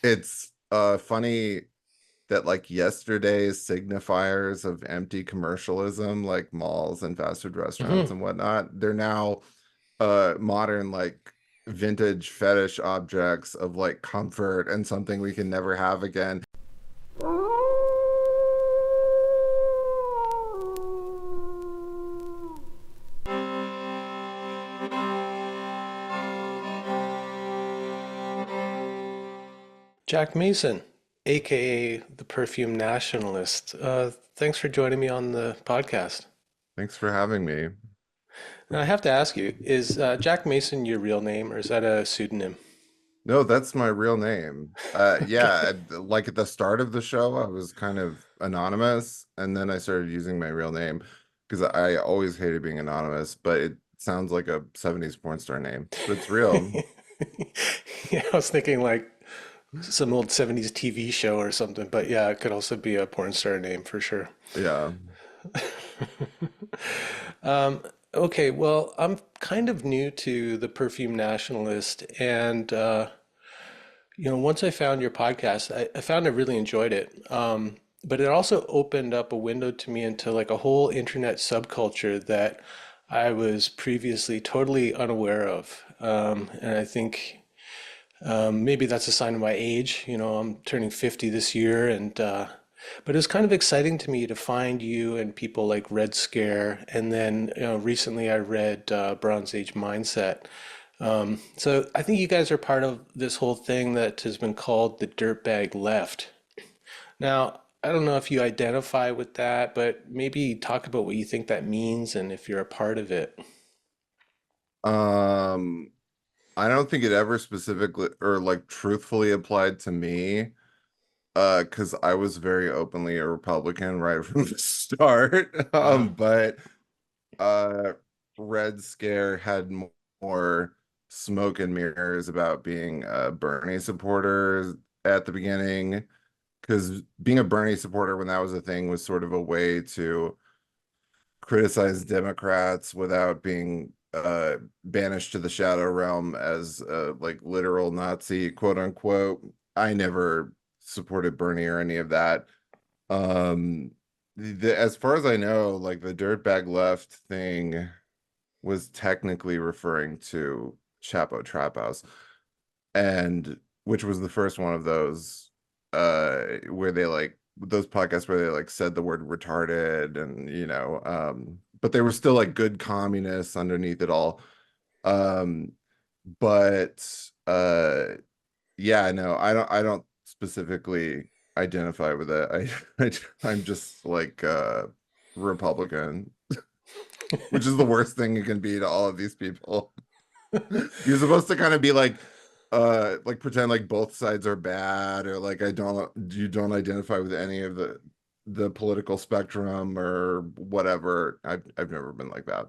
It's funny that like yesterday's signifiers of empty commercialism, like malls and fast food restaurants Hmm. and whatnot, they're now modern like vintage fetish objects of like comfort and something we can never have again. Jack Mason, aka the Perfume Nationalist. Thanks for joining me on the podcast. Thanks for having me. Now, I have to ask you, is Jack Mason your real name or is that a pseudonym? No, that's my real name. Okay. Like at the start of the show, I was kind of anonymous, and then I started using my real name because I always hated being anonymous, but it sounds like a 70s porn star name, but it's real. Yeah, I was thinking like some old 70s TV show or something, but yeah, it could also be a porn star name for sure. Yeah. Okay, well, I'm kind of new to the Perfume Nationalist, and once I found your podcast, I found I really enjoyed it. But it also opened up a window to me into like a whole internet subculture that I was previously totally unaware of. And I think maybe that's a sign of my age. I'm turning 50 this year, and but it was kind of exciting to me to find you and people like Red Scare, and then recently I read Bronze Age Mindset. So I think you guys are part of this whole thing that has been called the dirtbag left. Now, I don't know if you identify with that, but maybe talk about what you think that means and if you're a part of it. Um, I don't think it ever specifically or like truthfully applied to me, because I was very openly a Republican right from the start. Uh-huh. But uh Red Scare had more smoke and mirrors about being a Bernie supporter at the beginning, because being a Bernie supporter when that was a thing was sort of a way to criticize Democrats without being banished to the shadow realm as like literal Nazi, quote unquote. I never supported Bernie or any of that. Um, as far as I know, like the dirtbag left thing was technically referring to Chapo Trap House, and which was the first one of those where they like those podcasts where they like said the word retarded, and but they were still like good communists underneath it all. Um but yeah, no, I don't specifically identify with it. I'm just like Republican, which is the worst thing you can be to all of these people. You're supposed to kind of be like pretend like both sides are bad, or like I don't you don't identify with any of the political spectrum or whatever. I've never been like that.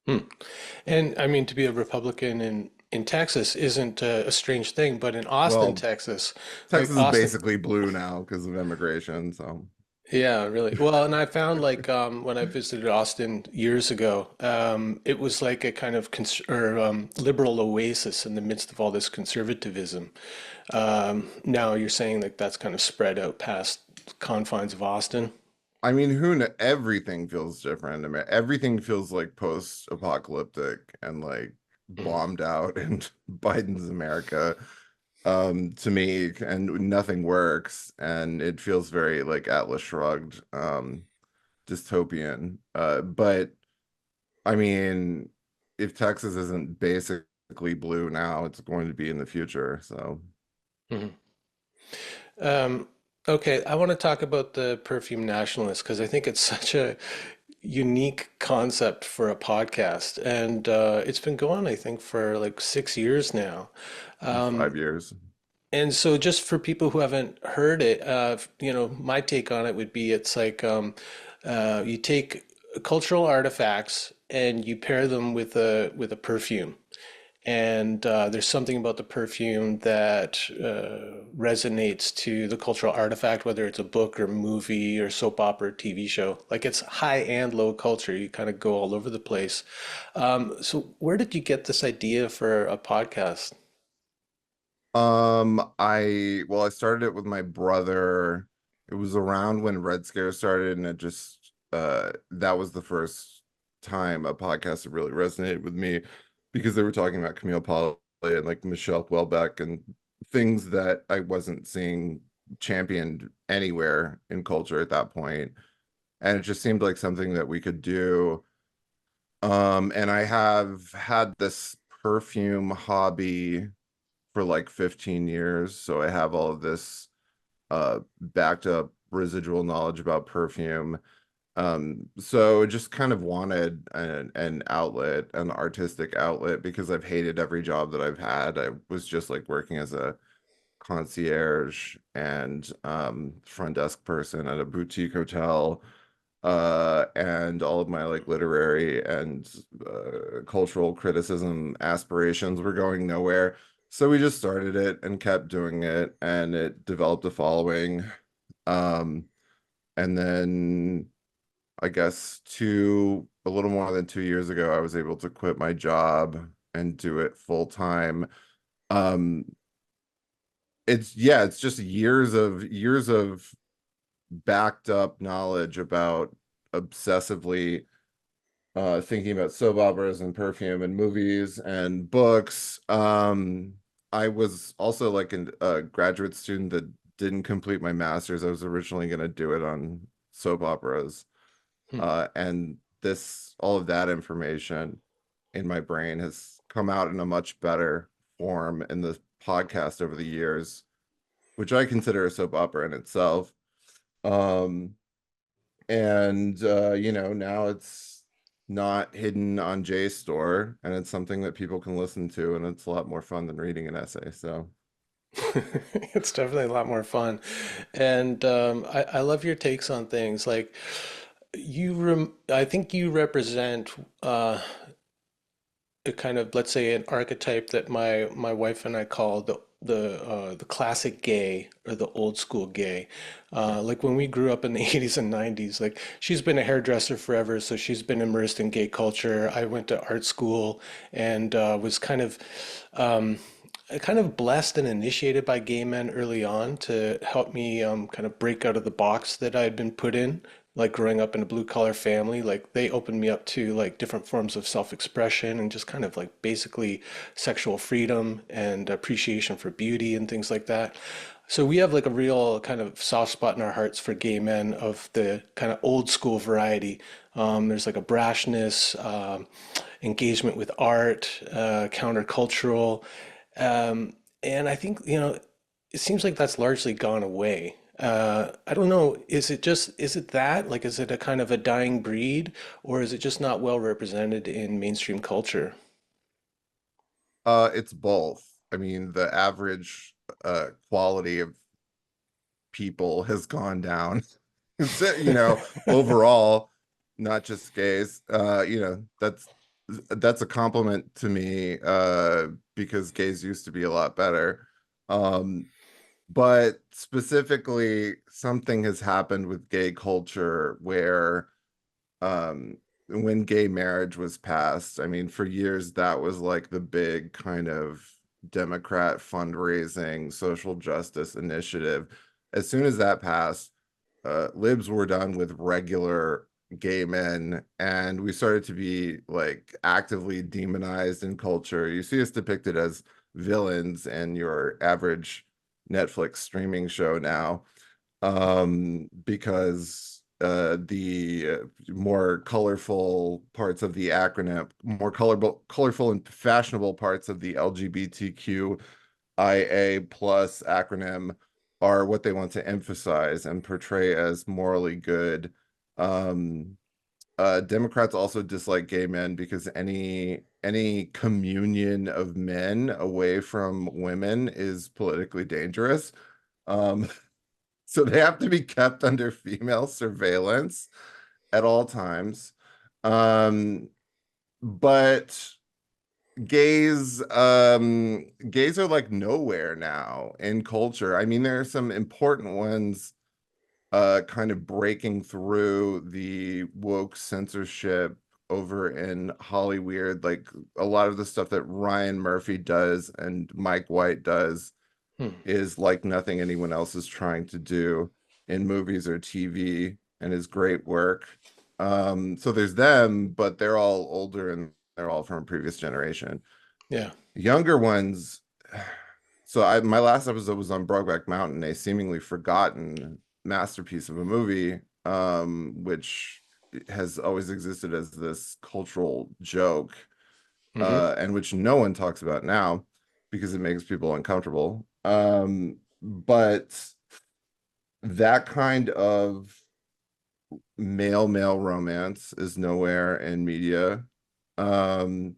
Hmm. And I mean, to be a Republican in Texas isn't a strange thing, but in Austin, Well, Texas, like Texas is Austin, basically blue now because of immigration, so yeah, really. Well, and I found like when I visited Austin years ago, it was like a kind of liberal oasis in the midst of all this conservatism. Now you're saying that that's kind of spread out past confines of Austin. I mean, everything feels different. I mean, everything feels like post-apocalyptic and like Mhm. bombed out in Biden's America, to me, and nothing works, and it feels very like Atlas Shrugged, dystopian. But I mean, if Texas isn't basically blue now, it's going to be in the future. So Mhm. Um, okay, I want to talk about the Perfume Nationalist because I think it's such a unique concept for a podcast, and it's been going, I think, for like 6 years now. 5 years. And so, just for people who haven't heard it, my take on it would be it's like you take cultural artifacts and you pair them with a perfume. And there's something about the perfume that resonates to the cultural artifact, whether it's a book or movie or soap opera, TV show. Like it's high and low culture. You kind of go all over the place. So where did you get this idea for a podcast? I started it with my brother. It was around when Red Scare started, and it just that was the first time a podcast that really resonated with me because they were talking about Camille Paglia and like Michelle Houellebecq and things that I wasn't seeing championed anywhere in culture at that point. And it just seemed like something that we could do. And I have had this perfume hobby for like 15 years. So I have all of this backed up residual knowledge about perfume. So just kind of wanted an outlet, an artistic outlet, because I've hated every job that I've had. I was just like working as a concierge and front desk person at a boutique hotel, and all of my like literary and cultural criticism aspirations were going nowhere. So we just started it and kept doing it, and it developed a following. Um, and then I guess a little more than 2 years ago, I was able to quit my job and do it full time. Um, it's just years of backed up knowledge about obsessively thinking about soap operas and perfume and movies and books. I was also like a graduate student that didn't complete my master's. I was originally going to do it on soap operas. Hmm. And all of that information in my brain has come out in a much better form in the podcast over the years, which I consider a soap opera in itself. Um, and now it's not hidden on JSTOR, and it's something that people can listen to, and it's a lot more fun than reading an essay. So It's definitely a lot more fun. And I love your takes on things. Like I think you represent a kind of, let's say, an archetype that my wife and I call the classic gay or the old school gay. Like when we grew up in the 80s and 90s, like she's been a hairdresser forever, so she's been immersed in gay culture. I went to art school and was kind of blessed and initiated by gay men early on to help me kind of break out of the box that I had been put in. Like growing up in a blue collar family, like they opened me up to like different forms of self-expression and just kind of like basically sexual freedom and appreciation for beauty and things like that. So we have like a real kind of soft spot in our hearts for gay men of the kind of old school variety. There's like a brashness, engagement with art, countercultural. Um, and I think, it seems like that's largely gone away. I don't know, is it that? Like, is it a kind of a dying breed, or is it just not well represented in mainstream culture? it's both. I mean, the average quality of people has gone down. So, overall, not just gays. That's a compliment to me, because gays used to be a lot better. Um, but specifically, something has happened with gay culture where um when gay marriage was passed, I mean, for years that was like the big kind of Democrat fundraising social justice initiative. As soon as that passed, libs were done with regular gay men, and we started to be like actively demonized in culture. You see us depicted as villains in your average Netflix streaming show now, because the more colorful parts of the acronym, more colorful and fashionable parts of the LGBTQIA plus acronym are what they want to emphasize and portray as morally good. Um, Democrats also dislike gay men because any communion of men away from women is politically dangerous. Um, so they have to be kept under female surveillance at all times. Um, but gays are like nowhere now in culture. I mean, there are some important ones kind of breaking through the woke censorship over in Hollywood. Like a lot of the stuff that Ryan Murphy does and Mike White does Hmm. is like nothing anyone else is trying to do in movies or TV, and is great work. So there's them, but they're all older and they're all from a previous generation. Yeah. Younger ones, so my last episode was on Brokeback Mountain, a seemingly forgotten masterpiece of a movie, which has always existed as this cultural joke, Hmm. and which no one talks about now because it makes people uncomfortable. But that kind of male romance is nowhere in media. Um,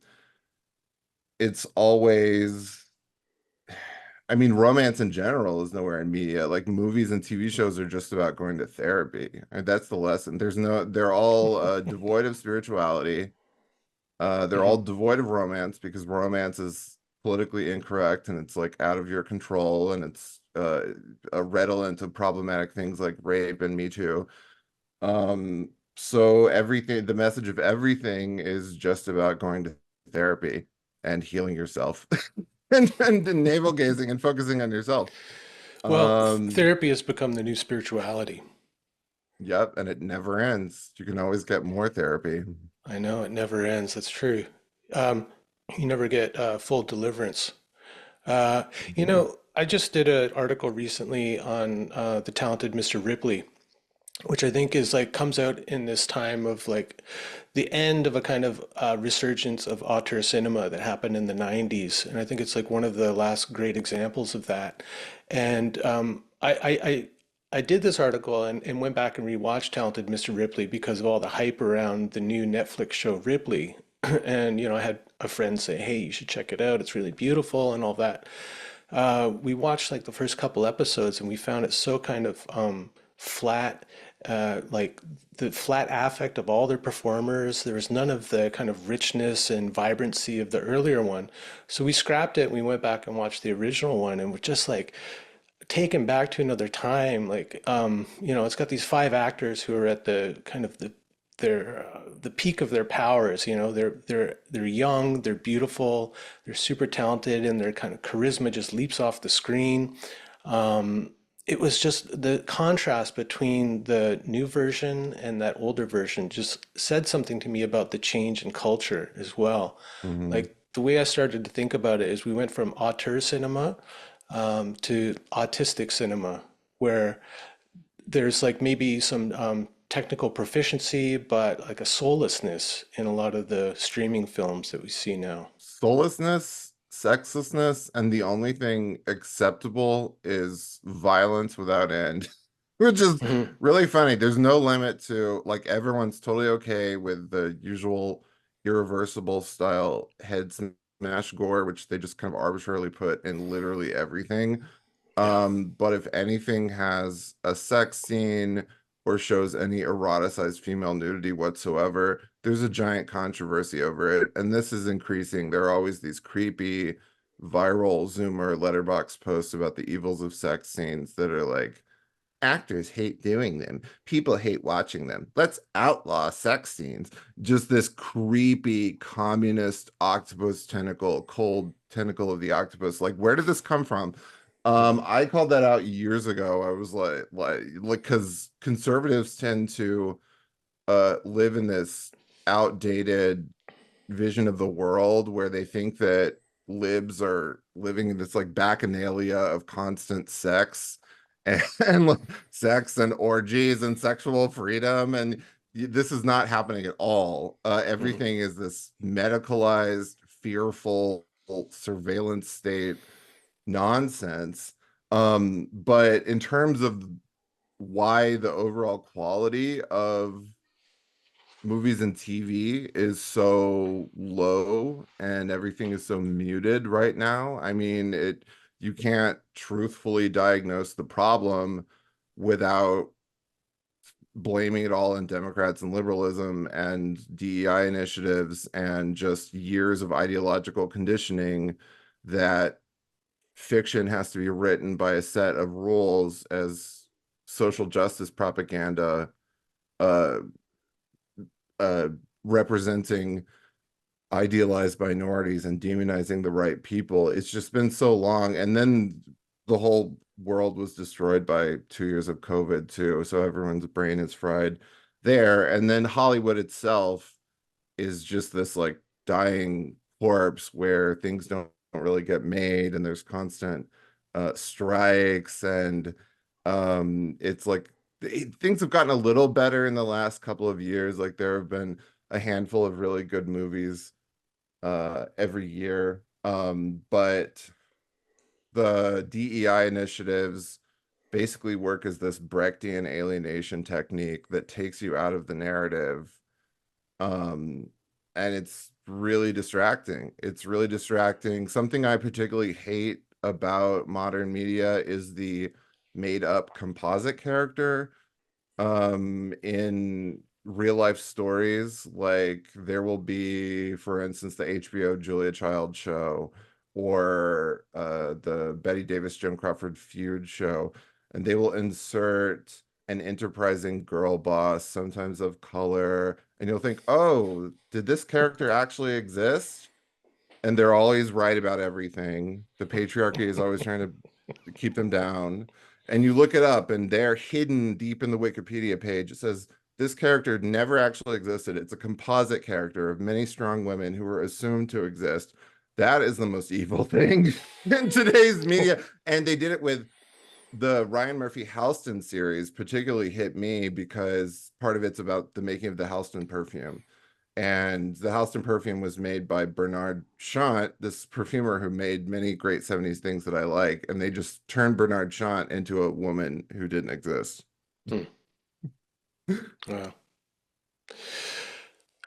it's always, I mean, romance in general is nowhere in media. Like movies and TV shows are just about going to therapy. And that's the lesson. They're all devoid of spirituality. They're all Hmm. devoid of romance because romance is politically incorrect and it's like out of your control, and it's redolent of problematic things like rape and Me Too. So everything, the message of everything is just about going to therapy and healing yourself and navel gazing and focusing on yourself. Well, Um, therapy has become the new spirituality. yep, and it never ends. You can always get more therapy. I know it never ends. That's true. Um, you never get full deliverance. Uh, I just did an article recently on the talented Mr. Ripley, which I think is like comes out in this time of like the end of a kind of resurgence of auteur cinema that happened in the 90s. And I think it's like one of the last great examples of that. And I did this article and went back and rewatched Talented Mr. Ripley because of all the hype around the new Netflix show Ripley. And, I had a friend say, hey, you should check it out. It's really beautiful and all that. We watched like the first couple episodes and we found it so kind of flat, like the flat affect of all their performers. There was none of the kind of richness and vibrancy of the earlier one. So we scrapped it and we went back and watched the original one and we're just like taken back to another time. Like, it's got these five actors who are at the kind of the peak of their powers. They're young, they're beautiful, they're super talented, and their kind of charisma just leaps off the screen. It was just the contrast between the new version and that older version just said something to me about the change in culture as well. Mhm. Like the way I started to think about it is we went from auteur cinema to autistic cinema, where there's like maybe some technical proficiency, but like a soullessness in a lot of the streaming films that we see now. Soullessness, sexlessness, and the only thing acceptable is violence without end, which is Hmm. really funny. There's no limit to, like, everyone's totally okay with the usual irreversible style head smash gore, which they just kind of arbitrarily put in literally everything. Yeah. But if anything has a sex scene or shows any eroticized female nudity whatsoever, there's a giant controversy over it. And this is increasing. There are always these creepy viral Zoomer letterbox posts about the evils of sex scenes that are like, actors hate doing them. People hate watching them. Let's outlaw sex scenes. Just this creepy communist octopus tentacle, cold tentacle of the octopus. Like, where did this come from? Hmm. I called that out years ago. I was because conservatives tend to live in this outdated vision of the world where they think that libs are living in this like bacchanalia of constant sex and like, sex and orgies and sexual freedom, and this is not happening at all. Hmm. Everything is this medicalized, fearful surveillance state nonsense. But in terms of why the overall quality of movies and TV is so low and everything is so muted right now. I mean, you can't truthfully diagnose the problem without blaming it all on Democrats and liberalism and DEI initiatives and just years of ideological conditioning that fiction has to be written by a set of rules as social justice propaganda, uh, uh, representing idealized minorities and demonizing the right people. It's just been so long. And then the whole world was destroyed by 2 years of COVID too, so everyone's brain is fried there. And then Hollywood itself is just this like dying corpse where things don't really get made, and there's constant strikes, and it's like things have gotten a little better in the last couple of years. Like there have been a handful of really good movies every year. But the DEI initiatives basically work as this Brechtian alienation technique that takes you out of the narrative. Um, and it's really distracting. It's really distracting. Something I particularly hate about modern media is the made up composite character in real life stories. Like there will be, for instance, the HBO Julia Child show, or the Betty Davis Jim Crawford feud show, and they will insert an enterprising girl boss, sometimes of color, and you'll think, oh, did this character actually exist? And they're always right about everything. The patriarchy is always trying to keep them down. And you look it up, and they're hidden deep in the Wikipedia page. It says this character never actually existed. It's a composite character of many strong women who were assumed to exist. That is the most evil thing in today's media. And they did it with the Ryan Murphy Halston series, particularly hit me because part of it's about the making of the Halston perfume. And the Halston perfume was made by Bernard Chant, this perfumer who made many great 70s things that I like. And they just turned Bernard Chant into a woman who didn't exist. Hmm. Wow.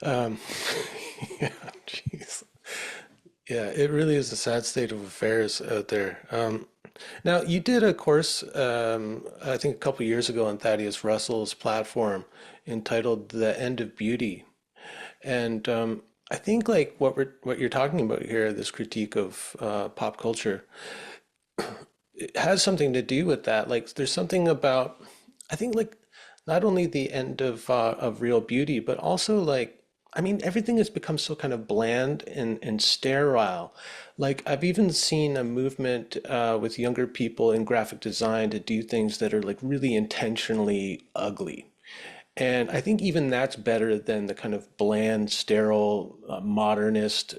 Um, yeah, jeez. Yeah, it really is a sad state of affairs out there. Now, you did a course, I think a couple years ago on Thaddeus Russell's platform entitled "The End of Beauty," and I think like what you're talking about here, this critique of pop culture, it has something to do with that. Like, there's something about, I think, like not only the end of real beauty, but also like, I mean, everything has become so kind of bland and sterile. Like, I've even seen a movement with younger people in graphic design to do things that are like really intentionally ugly. And I think even that's better than the kind of bland, sterile, modernist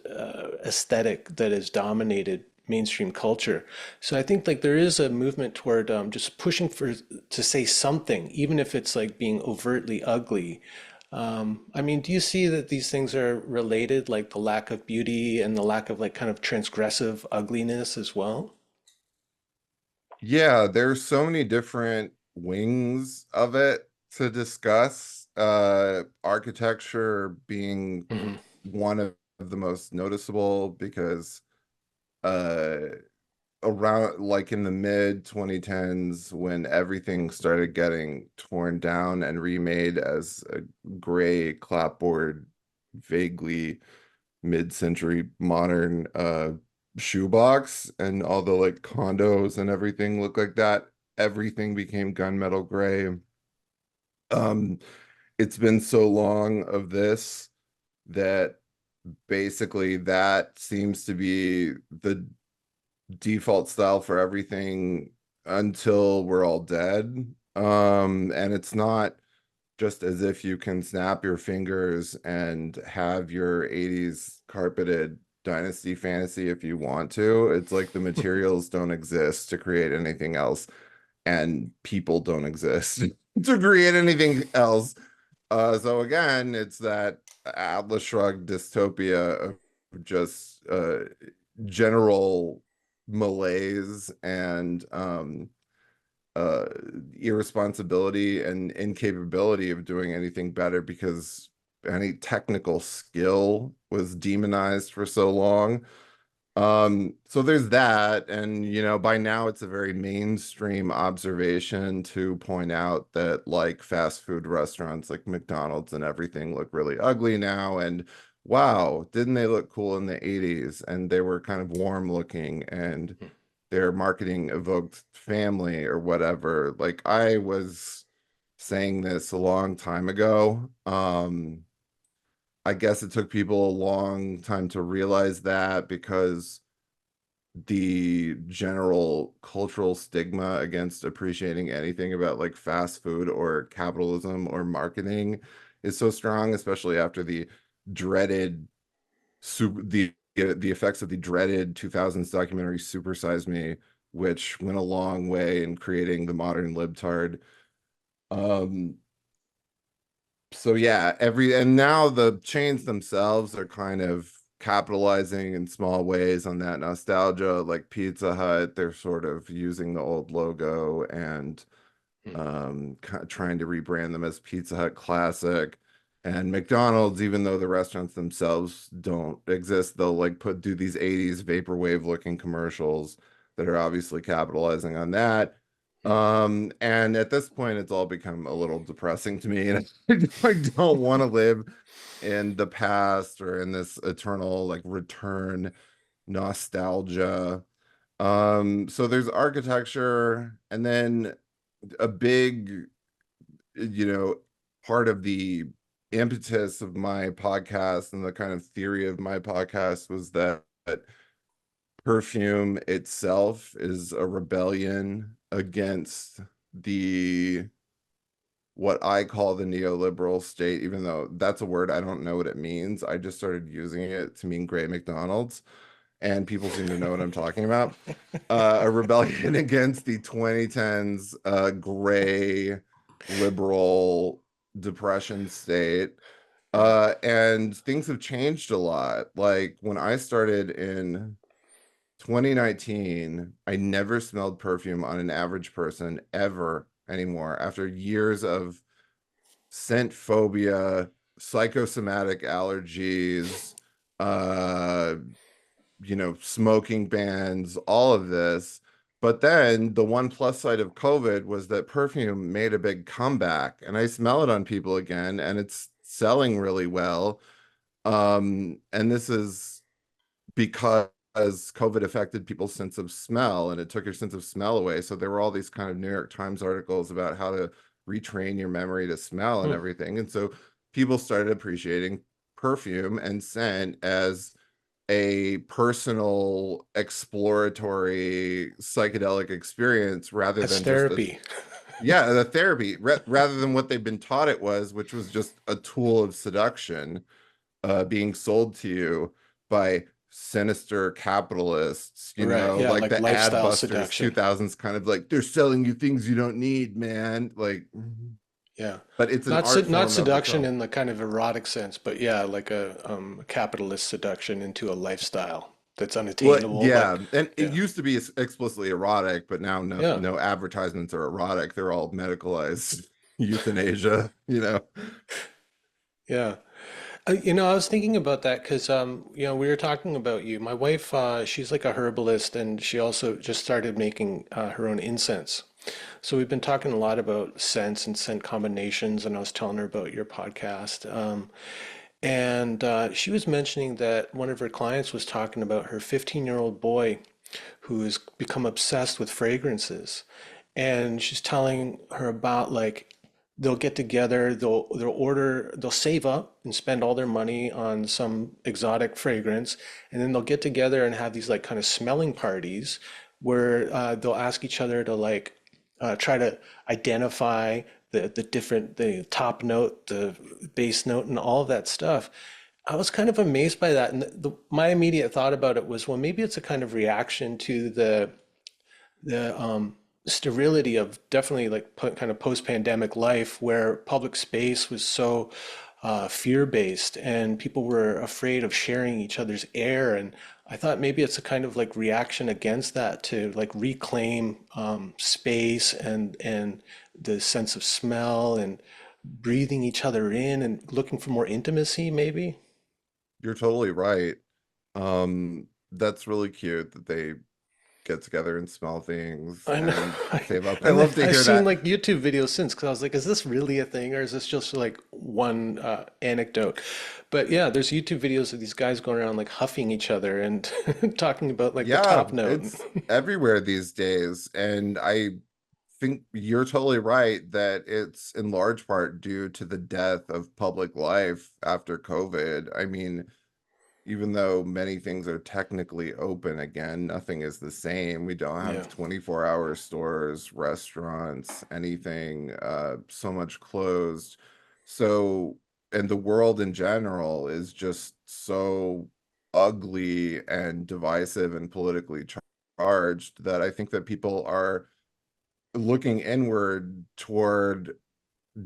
aesthetic that has dominated mainstream culture. So I think like there is a movement toward just pushing for to say something, even if it's like being overtly ugly. I mean, do you see that these things are related, like the lack of beauty and the lack of like kind of transgressive ugliness as well? Yeah, there's so many different wings of it to discuss. Architecture being Hmm. one of the most noticeable because uh around like in the mid 2010s, when everything started getting torn down and remade as a gray clapboard, vaguely mid-century modern shoebox, and all the like condos and everything look like that, everything became gunmetal gray. um it's been so long of this that basically that seems to be the default style for everything until we're all dead. And it's not just as if you can snap your fingers and have your 80s carpeted dynasty fantasy if you want to. It's like the materials don't exist to create anything else, and people don't exist to create anything else. So again, it's that Atlas Shrugged dystopia of just general malaise and uh irresponsibility and incapability of doing anything better because any technical skill was demonized for so long. So there's that, and by now it's a very mainstream observation to point out that like fast food restaurants like McDonald's and everything look really ugly now, and wow, didn't they look cool in the 80s, and they were kind of warm looking, and their marketing evoked family or whatever. Like I was saying this a long time ago. I guess it took people a long time to realize that because the general cultural stigma against appreciating anything about like fast food or capitalism or marketing is so strong, especially after the dreaded super the effects of the dreaded 2000s documentary Super Size Me, which went a long way in creating the modern libtard. Um, so yeah, and now the chains themselves are kind of capitalizing in small ways on that nostalgia, like Pizza Hut, they're sort of using the old logo and Hmm. trying to rebrand them as Pizza Hut Classic. And McDonald's, even though the restaurants themselves don't exist, they'll like do these 80s vaporwave looking commercials that are obviously capitalizing on that. Hmm. And at this point, it's all become a little depressing to me, and I don't want to live in the past or in this eternal like return nostalgia. So there's architecture, and then a big, you know, part of the impetus of my podcast and the kind of theory of my podcast was that perfume itself is a rebellion against the what I call the neoliberal state, even though that's a word I don't know what it means. I just started using it to mean gray McDonald's, and people seem to know what I'm talking about. A rebellion against the 2010s gray liberal depression state. Yeah. And things have changed a lot. Like when I started in 2019, I never smelled perfume on an average person ever anymore after years of scent phobia, psychosomatic allergies, uh, smoking bans, all of this. But then the one plus side of COVID was that perfume made a big comeback, and I smell it on people again, and it's selling really well. And this is because COVID affected people's sense of smell and it took your sense of smell away. So there were all these kind of New York Times articles about how to retrain your memory to smell and Hmm. everything. And so people started appreciating perfume and scent as a personal exploratory psychedelic experience rather As than just therapy. the therapy rather than what they've been taught it was, which was just a tool of seduction being sold to you by sinister capitalists, Right. Yeah. like Like the ad lifestyle busters seduction. 2000s kind of like they're selling you things you don't need, man. Like, Yeah. but it's an art Not form of seduction itself. in the kind of erotic sense, but yeah, like a capitalist seduction into a lifestyle that's Well, unattainable. yeah, Like, and it yeah. used to be explicitly erotic, but now Yeah. no advertisements are erotic. They're all medicalized euthanasia, Yeah. I was thinking about that because, we were talking about you. My wife, she's like a herbalist, and she also just started making her own incense. So we've been talking a lot about scents and scent combinations, and I was telling her about your podcast. And she was mentioning that one of her clients was talking about her 15-year-old boy who has become obsessed with fragrances. And she's telling her about like they'll get together, they'll save up and spend all their money on some exotic fragrance, and then they'll get together and have these like kind of smelling parties where they'll ask each other to like try to identify the top note, the bass note, and all of that stuff. I was kind of amazed by that, and my immediate thought about it was, well, maybe it's a kind of reaction to the sterility of definitely like kind of post-pandemic life, where public space was so fear-based and people were afraid of sharing each other's air. And I thought maybe it's a kind of like reaction against that to like reclaim space and the sense of smell and breathing each other in and looking for more intimacy, maybe. you're totally right. That's really cute that they get together and smell things I know. and save up. I And then love to I've hear seen that. like YouTube videos since because I was like, is this really a thing or is this just like one anecdote? But yeah, there's YouTube videos of these guys going around like huffing each other and talking about like the Yeah, top note. it's everywhere these days. And I think you're totally right that it's in large part due to the death of public life after COVID. I mean, even though many things are technically open again, nothing is the same. We don't Yeah. have 24-hour stores, restaurants, anything, so much closed. So, and the world in general is just so ugly and divisive and politically charged that I think that people are looking inward toward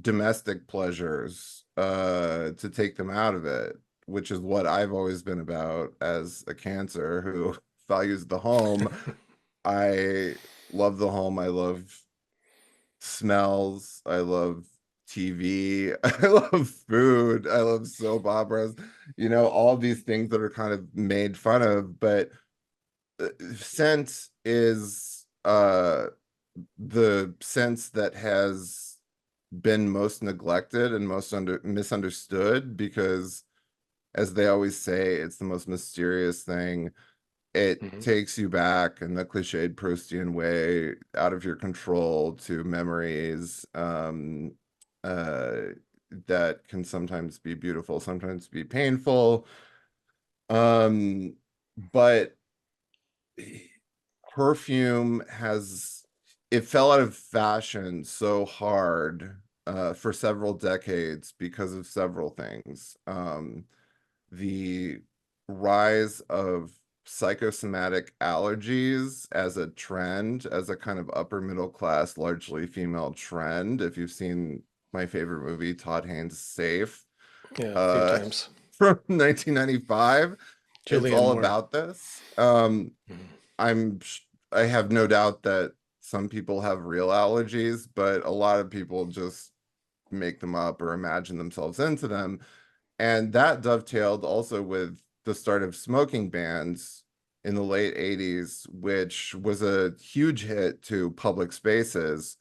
domestic pleasures to take them out of it, which is what I've always been about as a Cancer who values the home. I love the home. I love smells. I love TV. I love food. I love soap operas. All these things that are kind of made fun of, but scent is the sense that has been most neglected and most misunderstood because, as they always say, it's the most mysterious thing. It Mhm. takes you back in the cliched Proustian way, out of your control, to memories uh, that can sometimes be beautiful, sometimes be painful. Um, but perfume has it fell out of fashion so hard for several decades because of several things. The rise of psychosomatic allergies as a trend, as a kind of upper middle class, largely female trend. If you've seen my favorite movie, Todd Haynes' Safe, Yeah, a few uh, times. from 1995, it's Julianne all Moore. about this. Mhm. I'm I have no doubt that some people have real allergies, but a lot of people just make them up or imagine themselves into them. And that dovetailed also with the start of smoking bans in the late 80s, which was a huge hit to public spaces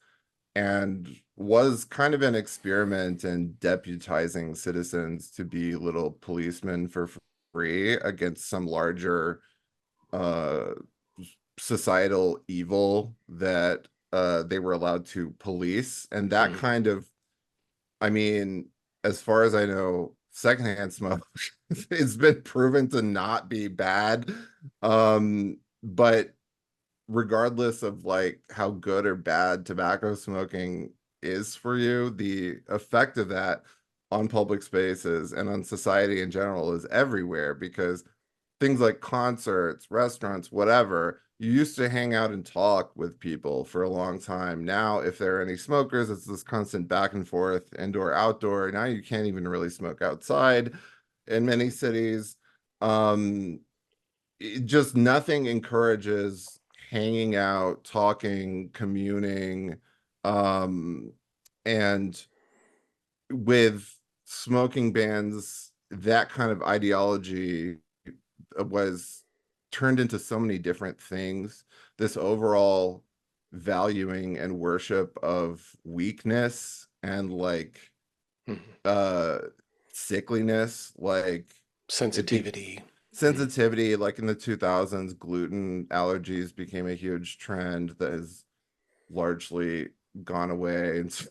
and was kind of an experiment in deputizing citizens to be little policemen for free against some larger uh societal evil that they were allowed to police. And that Mhm. kind of, I mean, as far as I know, secondhand smoke it's been proven to not be bad. But regardless of like how good or bad tobacco smoking is for you, the effect of that on public spaces and on society in general is everywhere, because things like concerts, restaurants, whatever, you used to hang out and talk with people for a long time. Now, if there are any smokers, it's this constant back and forth, indoor, outdoor. Now you can't even really smoke outside in many cities. Um, just nothing encourages hanging out, talking, communing. Um, and with smoking bans, that kind of ideology was turned into so many different things. This overall valuing and worship of weakness and like Mhm. uh sickliness, like it be Sensitivity. Mhm. sensitivity, like in the 2000s, gluten allergies became a huge trend that has largely gone away. And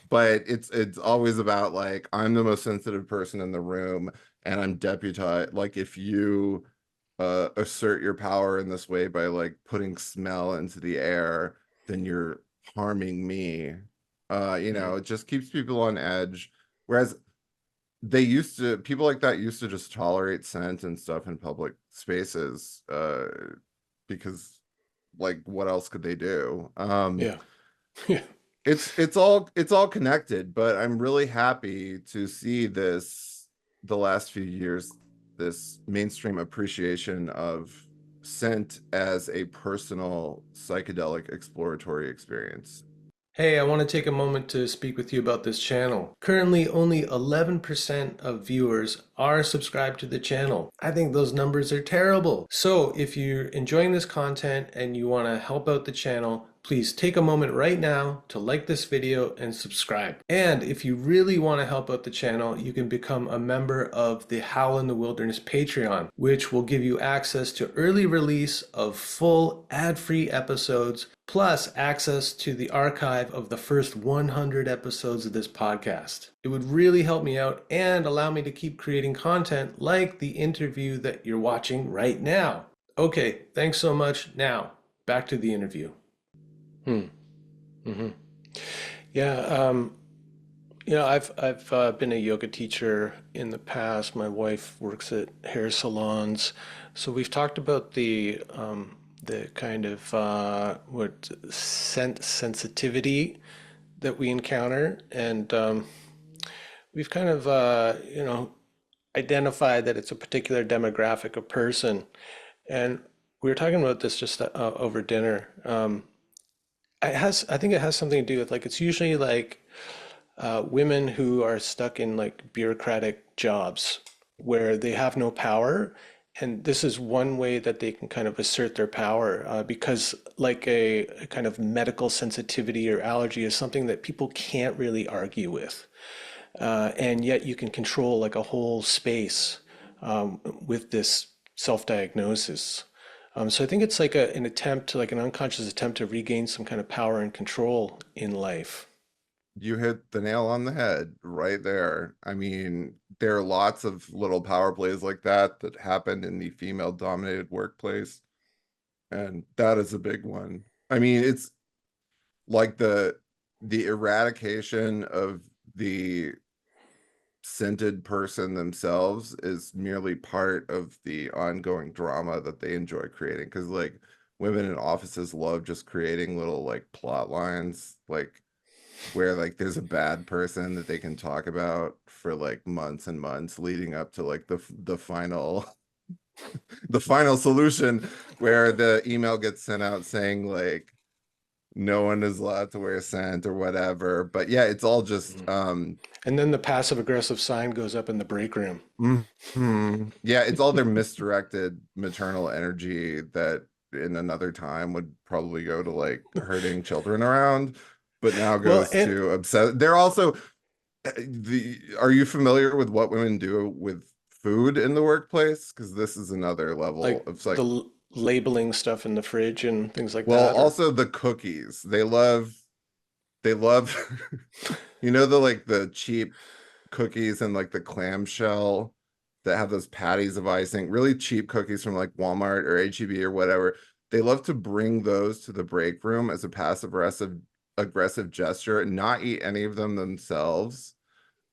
but it's always about like, I'm the most sensitive person in the room and I'm deputized. Like if you assert your power in this way by like putting smell into the air, then you're harming me. Mhm. It just keeps people on edge. Whereas they used to, people like that used to just tolerate scent and stuff in public spaces, because like what else could they do? Yeah. Yeah. It's all connected, but I'm really happy to see this the last few years, this mainstream appreciation of scent as a personal psychedelic exploratory experience. Hey, I want to take a moment to speak with you about this channel. Currently, only 11% of viewers are subscribed to the channel. I think those numbers are terrible. So, if you're enjoying this content and you want to help out the channel, please take a moment right now to like this video and subscribe. And if you really want to help out the channel, you can become a member of the Howl in the Wilderness Patreon, which will give you access to early release of full ad-free episodes plus access to the archive of the first 100 episodes of this podcast. It would really help me out and allow me to keep creating content like the interview that you're watching right now. Okay, thanks so much. Now, back to the interview. Hmm. hmm Yeah, I've been a yoga teacher in the past. My wife works at hair salons, so we've talked about the kind of what sensitivity that we encounter, and we've kind of identified that it's a particular demographic of person. And we were talking about this just over dinner. I think it has something to do with like it's usually like women who are stuck in like bureaucratic jobs where they have no power. And this is one way that they can kind of assert their power because, like, a kind of medical sensitivity or allergy is something that people can't really argue with. And yet you can control like a whole space with this self-diagnosis. So I think it's like an attempt to like an unconscious attempt to regain some kind of power and control in life. You hit the nail on the head right there. I mean, there are lots of little power plays like that that happen in the female dominated workplace, and that is a big one. I mean, it's like the eradication of the scented person themselves is merely part of the ongoing drama that they enjoy creating. Because like women in offices love just creating little like plot lines, like where like there's a bad person that they can talk about for like months and months leading up to like the final the final solution where the email gets sent out saying like no one is allowed to wear scent or whatever. But yeah, it's all just And then the passive aggressive sign goes up in the break room. yeah, it's all their misdirected maternal energy that in another time would probably go to like hurting children around, but now Well, goes and to obsess. They're also the are you familiar with what women do with food in the workplace? Because this is another level like of the like, labeling stuff in the fridge and things like well, that, or also the cookies. They love you know, the like the cheap cookies and like the clamshell that have those patties of icing, really cheap cookies from like Walmart or HEB or whatever. They love to bring those to the break room as a passive aggressive gesture and not eat any of them themselves.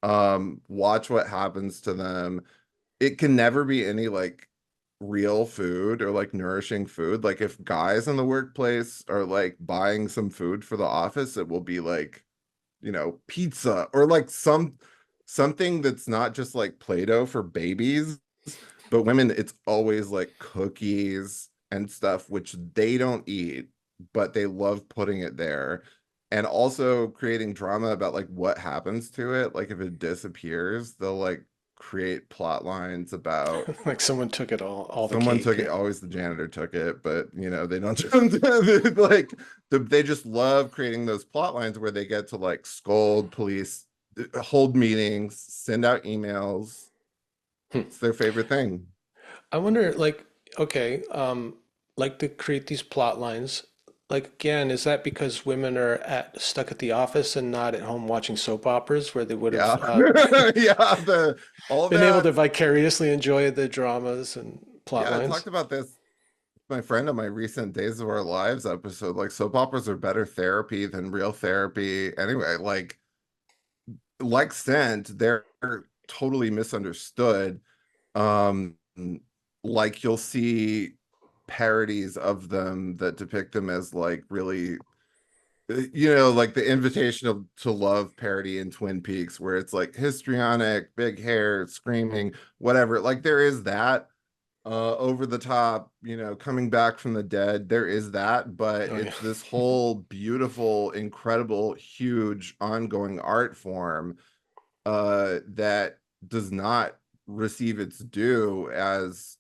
Watch what happens to them. It can never be any like real food or like nourishing food. Like if guys in the workplace are like buying some food for the office, it will be like, you know, pizza or like something that's not just like Play-Doh for babies, but women, it's always like cookies and stuff which they don't eat, but they love putting it there. And also creating drama about like what happens to it. Like if it disappears, they'll like create plot lines about like someone took it all the someone cake. took it, always the janitor took it, but you know they don't like they just love creating those plot lines where they get to like scold police, hold meetings, send out emails. Hmm. It's their favorite thing. I wonder, like, okay, like to create these plot lines. Like again, is that because women are stuck at the office and not at home watching soap operas where they would Yeah. have Yeah, the all been able that. to vicariously enjoy the dramas and plot Yeah, I lines? talked about this with my friend on my recent Days of Our Lives episode. Like soap operas are better therapy than real therapy anyway. Like scent, they're totally misunderstood. Um, like you'll see parodies of them that depict them as like really, you know, like the Invitation to Love parody in Twin Peaks, where it's like histrionic, big hair, screaming, whatever. Like there is that over the top, you know, coming back from the dead. There is that, but Oh yeah. it's this whole beautiful, incredible, huge, ongoing art form that does not receive its due as,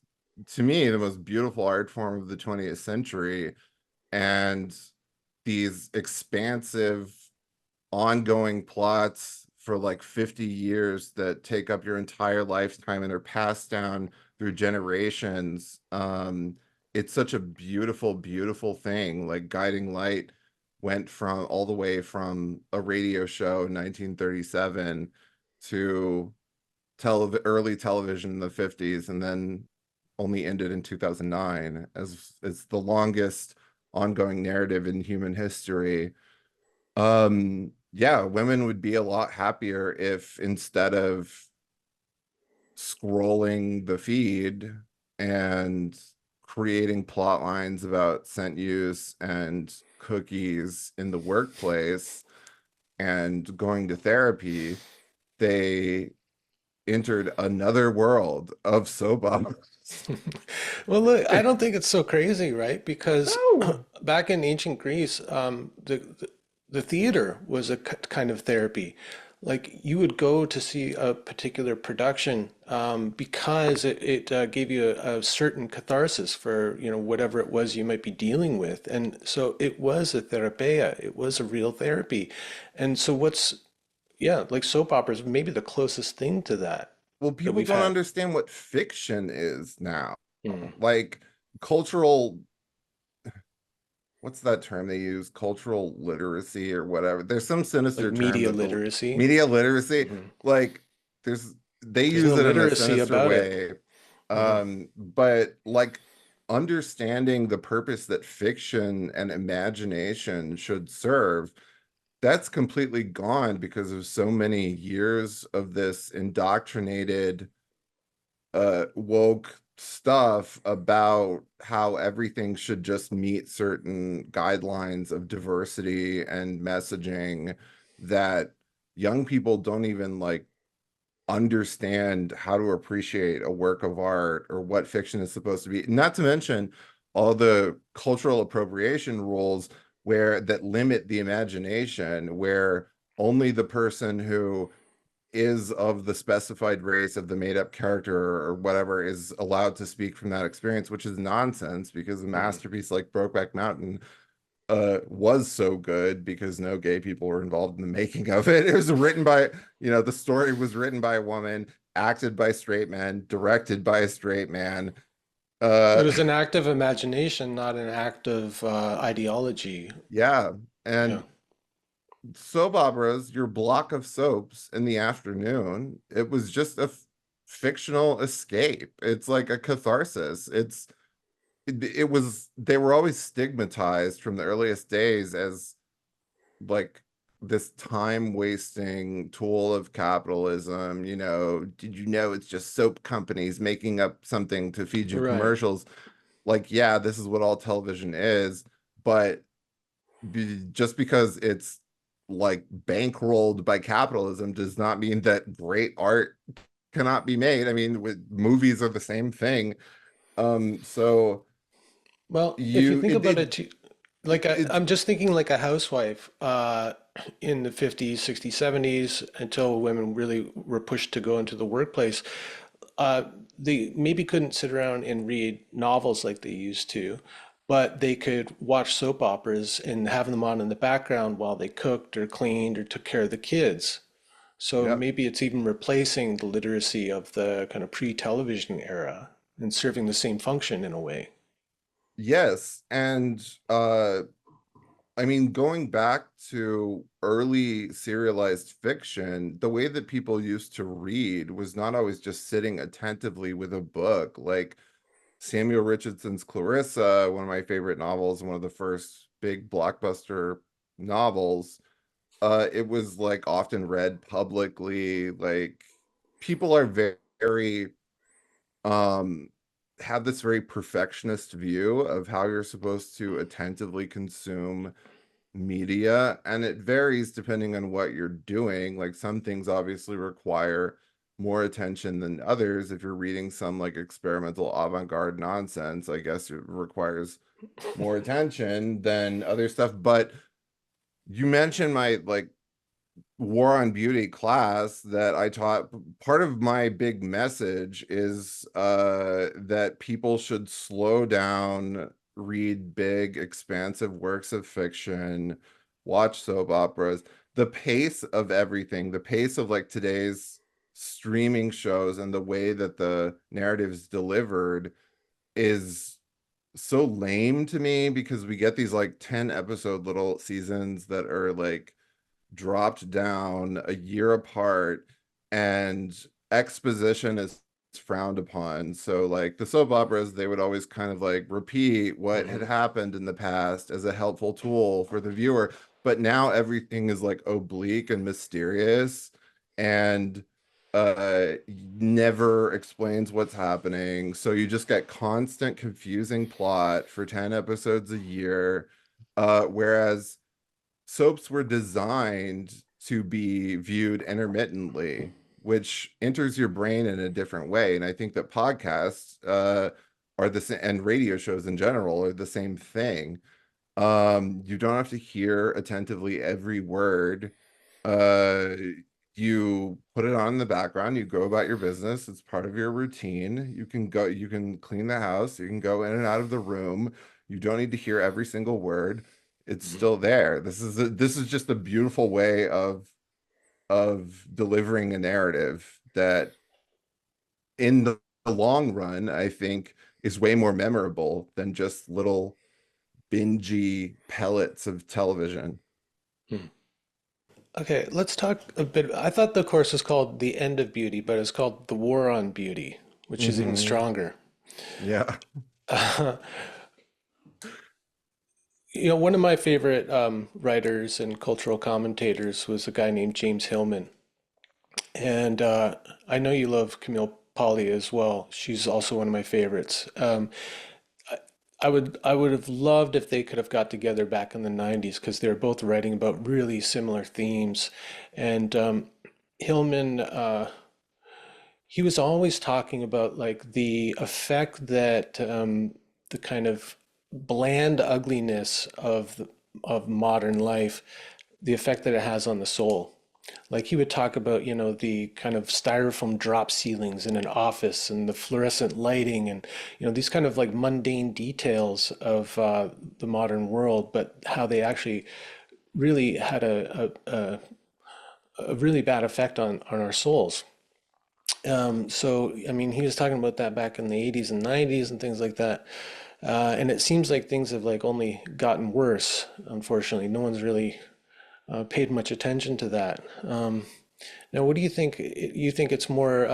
to me, the most beautiful art form of the 20th century. And these expansive, ongoing plots for like 50 years that take up your entire lifetime and are passed down through generations. it's such a beautiful, beautiful thing. Like Guiding Light went from all the way from a radio show in 1937 to early television in the 50s, and then only ended in 2009 as it's the longest ongoing narrative in human history. Yeah, women would be a lot happier if instead of scrolling the feed and creating plot lines about scent use and cookies in the workplace and going to therapy, they entered another world of soap operas. Well, look, I don't think it's so crazy, right? Because No. back in ancient Greece, the theater was a kind of therapy. Like you would go to see a particular production because it gave you a certain catharsis for, you know, whatever it was you might be dealing with. And so it was a therapia. It was a real therapy. And so yeah, like soap operas, maybe the closest thing to that Well, that people we've don't had. understand what fiction is now. Mm. Like cultural, what's that term they use? Cultural literacy or whatever. There's some Like sinister term media that the literacy. media literacy, Hmm. like there's they There's no use it in a literacy sinister about it. way. Hmm. But like understanding the purpose that fiction and imagination should serve, that's completely gone because of so many years of this indoctrinated woke stuff about how everything should just meet certain guidelines of diversity and messaging that young people don't even like understand how to appreciate a work of art or what fiction is supposed to be, not to mention all the cultural appropriation rules where that limit the imagination, where only the person who is of the specified race of the made up character or whatever is allowed to speak from that experience, which is nonsense because a Hmm. masterpiece like Brokeback Mountain was so good because no gay people were involved in the making of it. It was written by, the story was written by a woman, acted by straight men, directed by a straight man. It Uh, was an act of imagination, not an act of ideology. yeah. Yeah. And soap operas, your block of soaps in the afternoon, it was just a fictional escape. It's like a catharsis. It was, they were always stigmatized from the earliest days as like this time wasting tool of capitalism. Did you know it's just soap companies making up something to feed you Right. commercials? Like, yeah, this is what all television is, but just because it's like bankrolled by capitalism does not mean that great art cannot be made. I mean, with movies are the same thing. So Well, if you you think about it, like it's I'm just thinking like a housewife in the 50s, 60s, 70s, until women really were pushed to go into the workplace. Uh, they maybe couldn't sit around and read novels like they used to, but they could watch soap operas and have them on in the background while they cooked or cleaned or took care of the kids. So yeah, maybe it's even replacing the literacy of the kind of pre-television era and serving the same function in a way. yes, and I mean, going back to early serialized fiction, the way that people used to read was not always just sitting attentively with a book. Like Samuel Richardson's Clarissa, one of my favorite novels, one of the first big blockbuster novels. It was like often read publicly. Like people are very um have this very perfectionist view of how you're supposed to attentively consume media, and it varies depending on what you're doing. Like some things obviously require more attention than others. If you're reading some like experimental avant-garde nonsense, I guess it requires more attention than other stuff. But you mentioned my like war on beauty class that I taught. Part of my big message is that people should slow down, read big, expansive works of fiction, watch soap operas. The pace of everything, the pace of like today's streaming shows and the way that the narrative is delivered is so lame to me because we get these like 10 episode little seasons that are like dropped down a year apart, and exposition is frowned upon. So like the soap operas, they would always kind of like repeat what had Hmm. happened in the past as a helpful tool for the viewer. But now everything is like oblique and mysterious, and never explains what's happening. So you just get constant confusing plot for 10 episodes a year. Whereas soaps were designed to be viewed intermittently, which enters your brain in a different way. And I think that podcasts are the same, and radio shows in general are the same thing. You don't have to hear attentively every word. Uh, you put it on in the background, you go about your business, it's part of your routine. You can clean the house, you can go in and out of the room. You don't need to hear every single word. It's Hmm. still there. This is just a beautiful way of delivering a narrative that in the long run, I think is way more memorable than just little bingy pellets of television. Okay, let's talk a bit. I thought the course was called The End of Beauty, but it's called The War on Beauty, which is even Hmm. stronger. Yeah. One of my favorite writers and cultural commentators was a guy named James Hillman. And I know you love Camille Paglia as well. She's also one of my favorites. I would have loved if they could have got together back in the 90s because they were both writing about really similar themes. And Hillman, he was always talking about like the effect that the kind of bland ugliness of modern life, the effect that it has on the soul. Like he would talk about, the kind of styrofoam drop ceilings in an office and the fluorescent lighting and, these kind of like mundane details of the modern world, but how they actually really had a really bad effect on our souls. So, I mean, he was talking about that back in the 80s and 90s and things like that. And it seems like things have like only gotten worse, unfortunately. No one's really paid much attention to that. Now, what do you think? You think it's more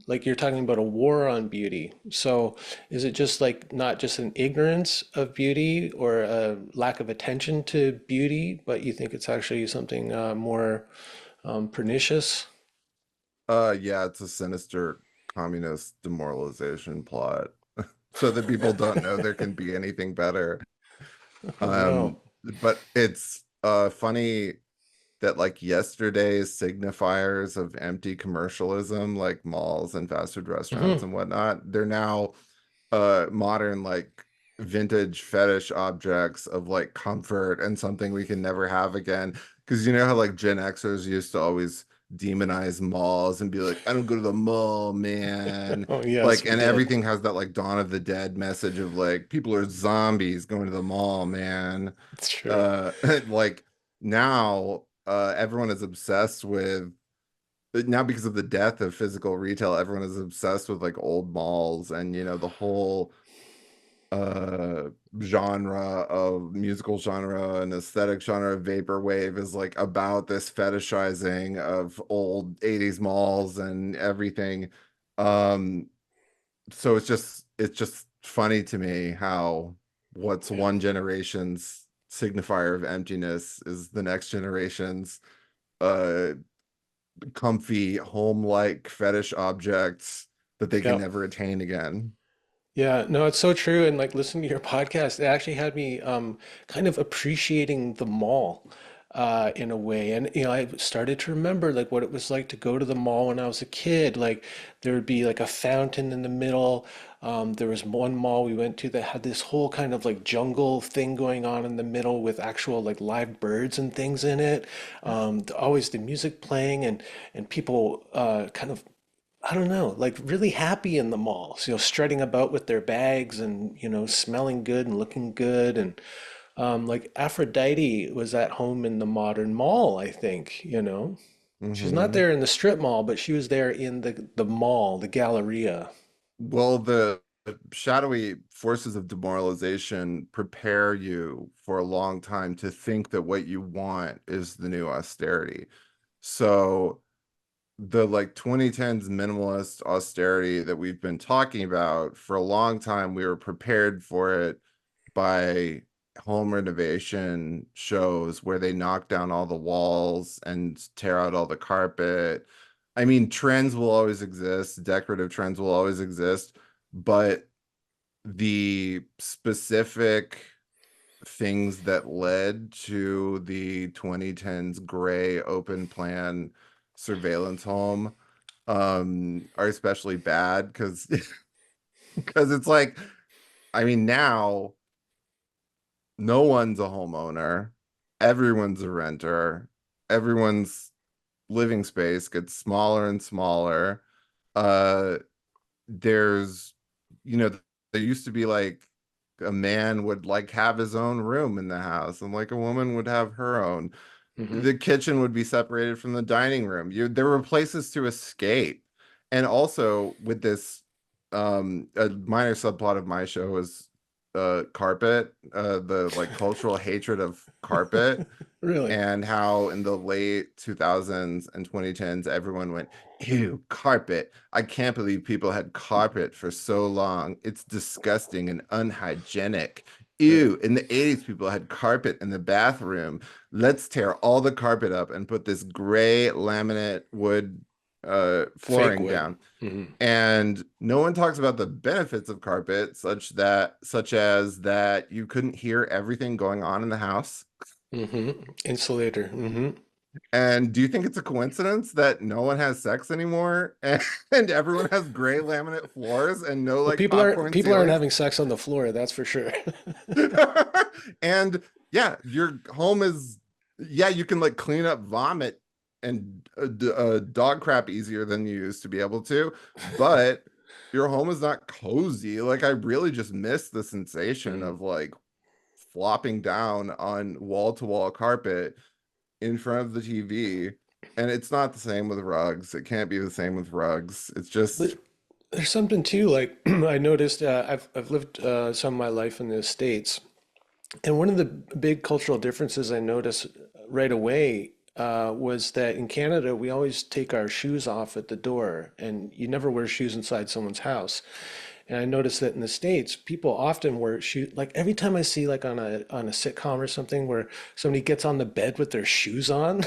like you're talking about a war on beauty. So, is it just like not just an ignorance of beauty or a lack of attention to beauty, but you think it's actually something more pernicious? Yeah, it's a sinister communist demoralization plot. So that people don't know there can be anything better. Oh no. But it's funny that like yesterday's signifiers of empty commercialism, like malls and fast food restaurants Hmm. and whatnot, they're now modern like vintage fetish objects of like comfort and something we can never have again. Because you know how like Gen Xers used to always demonize malls and be like, I don't go to the mall, man. Oh yes, Like, we and did. everything has that like Dawn of the Dead message of like people are zombies going to the mall, man. It's true. uh like now everyone is obsessed with, now because of the death of physical retail, everyone is obsessed with like old malls, and you know the whole uh genre of musical genre and aesthetic genre of vaporwave is like about this fetishizing of old 80s malls and everything. um so it's just funny to me how what's Yeah. one generation's signifier of emptiness is the next generation's uh comfy home-like fetish objects that they can Yeah. never attain again. Yeah, no, it's so true. And like listening to your podcast, it actually had me kind of appreciating the mall in a way. And I started to remember like what it was like to go to the mall when I was a kid. Like there would be like a fountain in the middle. There was one mall we went to that had this whole kind of like jungle thing going on in the middle with actual like live birds and things in it. Always the music playing and people kind of I don't know, like really happy in the malls, strutting about with their bags and, smelling good and looking good. And like Aphrodite was at home in the modern mall, I think. She's not Hmm. there in the strip mall, but she was there in the mall, the Galleria. Well, shadowy forces of demoralization prepare you for a long time to think that what you want is the new austerity. So the like 2010s minimalist austerity that we've been talking about for a long time, we were prepared for it by home renovation shows where they knock down all the walls and tear out all the carpet. I mean, trends will always exist, decorative trends will always exist, but the specific things that led to the 2010s gray open plan surveillance home are especially bad because because it's like, I mean, now no one's a homeowner, everyone's a renter, everyone's living space gets smaller and smaller. uh there's, you know, there used to be like a man would like have his own room in the house and like a woman would have her own. Hmm. The kitchen would be separated from the dining room. There were places to escape. And also with this, a minor subplot of my show was carpet, the like cultural hatred of carpet, Really? and how in the late 2000s and 2010s everyone went, ew, carpet, I can't believe people had carpet for so long, it's disgusting and unhygienic. Yeah. Ew, in the 80s people had carpet in the bathroom, let's tear all the carpet up and put this gray laminate wood Fake flooring wood. down. Hmm. And no one talks about the benefits of carpet, such as that you couldn't hear everything going on in the house. Hmm. Insulator. Hmm. And do you think it's a coincidence that no one has sex anymore and everyone has gray laminate floors and no Well, like people aren't popcorn people aren't ceilings? having sex on the floor, that's for sure. And yeah, your home is, yeah, you can like clean up vomit and dog crap easier than you used to be able to, but your home is not cozy. Like I really just miss the sensation Mm. of like flopping down on wall-to-wall carpet in front of the TV. And it's not the same with rugs. It can't be the same with rugs. It's just, But there's something too, like I noticed. I've lived some of my life in the States, and one of the big cultural differences I noticed right away was that in Canada we always take our shoes off at the door, and you never wear shoes inside someone's house. And I noticed that in the States, people often wear shoes. Like every time I see like on a sitcom or something where somebody gets on the bed with their shoes on,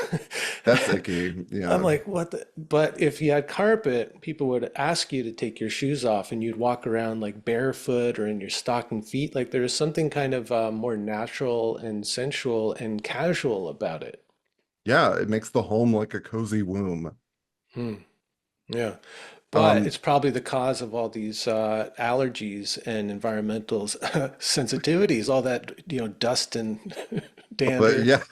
that's icky. I'm Yeah. like, what the? But if you had carpet, people would ask you to take your shoes off and you'd walk around like barefoot or in your stocking feet. Like there is something kind of more natural and sensual and casual about it. Yeah, it makes the home like a cozy womb. Hmm. Yeah. But Um, it's probably the cause of all these allergies and environmental sensitivities, all that, dust and but dander. yeah,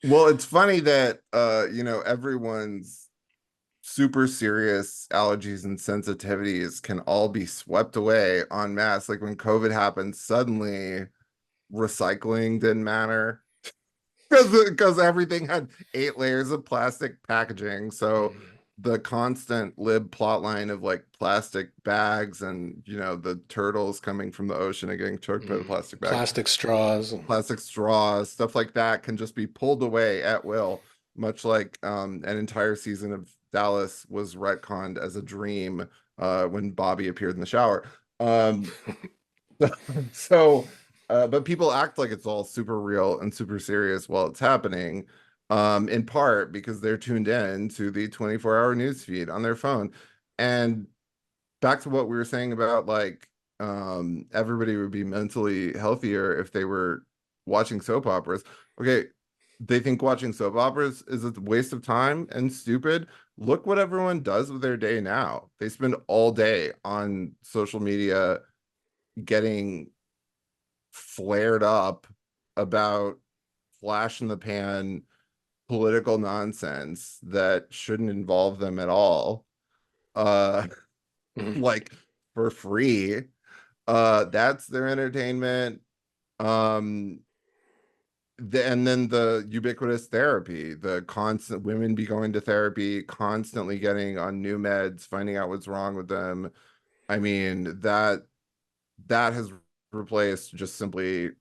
well, it's funny that you know, everyone's super serious allergies and sensitivities can all be swept away en masse. Like when COVID happened, suddenly recycling didn't matter because everything had 8 layers of plastic packaging. So the constant lib plot line of like plastic bags and, you know, the turtles coming from the ocean and getting choked by the plastic bags, Plastic straws. plastic straws, stuff like that can just be pulled away at will, much like an entire season of Dallas was retconned as a dream when Bobby appeared in the shower. Um, so, but people act like it's all super real and super serious while it's happening, in part because they're tuned in to the 24-hour news feed on their phone. And back to what we were saying about like, everybody would be mentally healthier if they were watching soap operas. Okay, they think watching soap operas is a waste of time and stupid. Look what everyone does with their day now. They spend all day on social media getting flared up about flash in the pan political nonsense that shouldn't involve them at all. Uh Mhm. like for free. That's their entertainment. Um and then the ubiquitous therapy, the constant women be going to therapy, constantly getting on new meds, finding out what's wrong with them. I mean, that has replaced just simply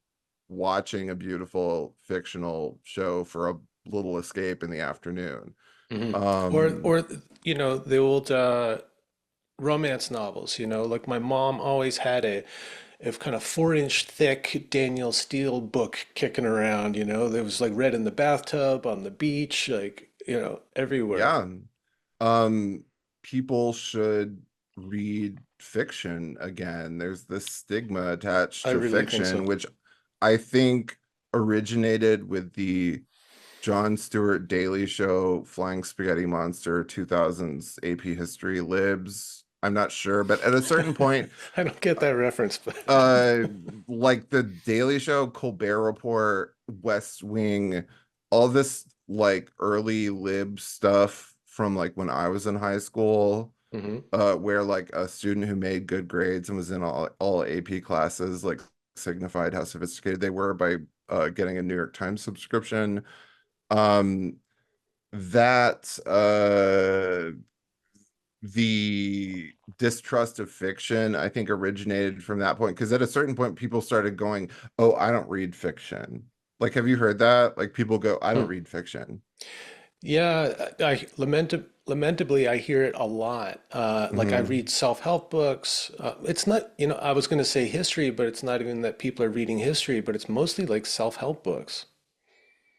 watching a beautiful fictional show for a little escape in the afternoon. Hmm. Um, The old romance novels, like my mom always had a kind of 4-inch thick Daniel Steele book kicking around, that was like read in the bathtub, on the beach, like, everywhere. yeah. Um, People should read fiction again. There's this stigma attached I to really think so. fiction, which I think originated with the Jon Stewart Daily Show, Flying Spaghetti Monster, 2000s AP History Libs. I'm not sure, but at a certain point, I don't get that reference, but uh, like the Daily Show, Colbert Report, West Wing, all this like early lib stuff from like when I was in high school, Mhm. where like a student who made good grades and was in all AP classes like signified how sophisticated they were by getting a New York Times subscription. Um, that The distrust of fiction, I think, originated from that point. Because at a certain point, people started going, "Oh, I don't read fiction." Like, have you heard that? Like, people go, "I Hmm. don't read fiction." Yeah, lamentably, I hear it a lot. Like I Hmm. read self-help books. It's not, I was going to say history, but it's not even that people are reading history, but it's mostly like self-help books.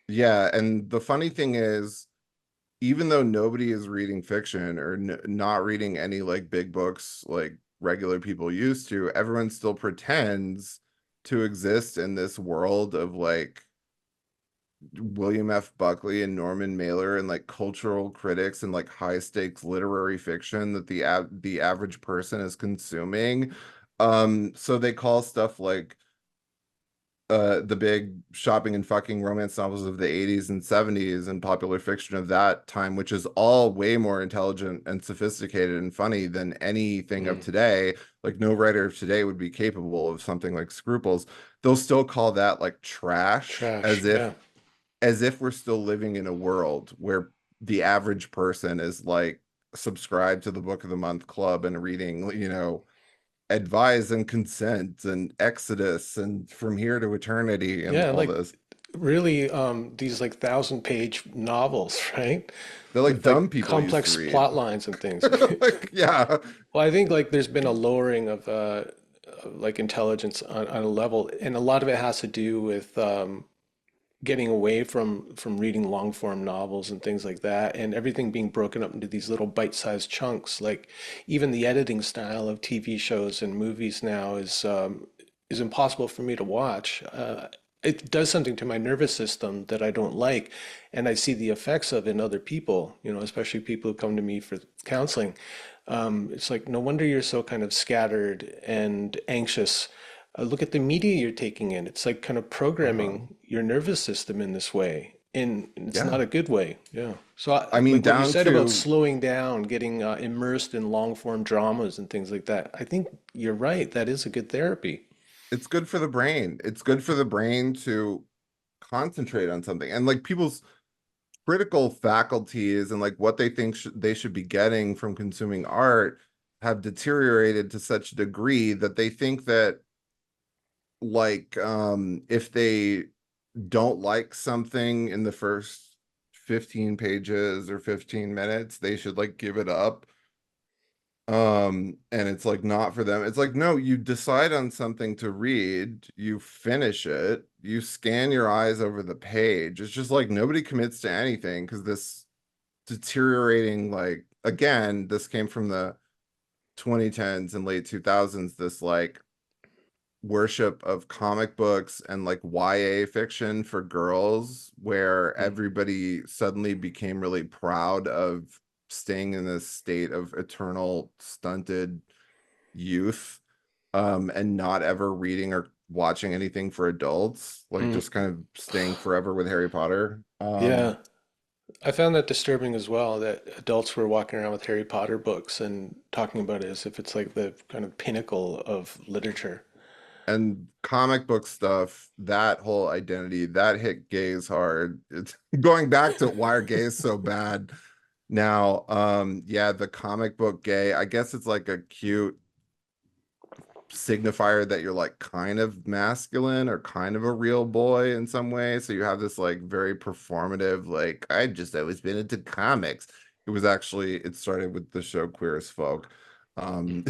Yeah, and the funny thing is, even though nobody is reading fiction or not reading any like big books like regular people used to, everyone still pretends to exist in this world of like William F. Buckley and Norman Mailer and like cultural critics and like high stakes literary fiction that the average person is consuming. So they call stuff like the big shopping and fucking romance novels of the 80s and 70s and popular fiction of that time, which is all way more intelligent and sophisticated and funny than anything of Mm. today. Like no writer of today would be capable of something like Scruples. They'll still call that like trash, Trash. Yeah. as if we're still living in a world where the average person is like subscribed to the book of the month club and reading, advise and consent and exodus and from here to eternity and Yeah, all like this. really, these like 1,000-page novels, right? They're like With like dumb people used to complex read. plot lines and things. Like, yeah. Well, I think like there's been a lowering of, like intelligence on a level, and a lot of it has to do with getting away from reading long form novels and things like that, and everything being broken up into these little bite-sized chunks. Like even the editing style of TV shows and movies now is impossible for me to watch. It does something to my nervous system that I don't like, and I see the effects of it in other people, especially people who come to me for counseling. It's like, no wonder you're so kind of scattered and anxious. Look at the media you're taking in. It's like kind of Uh-huh. programming your nervous system in this way, and it's Yeah. not a good way. Yeah. So, I mean, like what you down said about to slowing down, getting immersed in long form dramas and things like that, I think you're right. That is a good therapy. it's good for the brain. It's good for the brain to concentrate on something. And like people's critical faculties and like what they think they should be getting from consuming art have deteriorated to such a degree that they think that like if they don't like something in the first 15 pages or 15 minutes, they should like give it up. And it's like not for them. It's like, no, you decide on something to read, you finish it, you scan your eyes over the page. It's just like nobody commits to anything because this deteriorating, like, again, this came from the 2010s and late 2000s, this like worship of comic books and like YA fiction for girls, where Mm. everybody suddenly became really proud of staying in this state of eternal stunted youth, and not ever reading or watching anything for adults, like Mm. just kind of staying forever with Harry Potter. Yeah. I found that disturbing as well, that adults were walking around with Harry Potter books and talking about it as if it's like the kind of pinnacle of literature. And comic book stuff, that whole identity, that hit gays hard. It's going back to why are gays so bad now. Yeah, the comic book gay, I guess it's like a cute signifier that you're like kind of masculine or kind of a real boy in some way. So you have this like very performative, like, I've just always been into comics. It was actually, it started with the show Queer as Folk, um,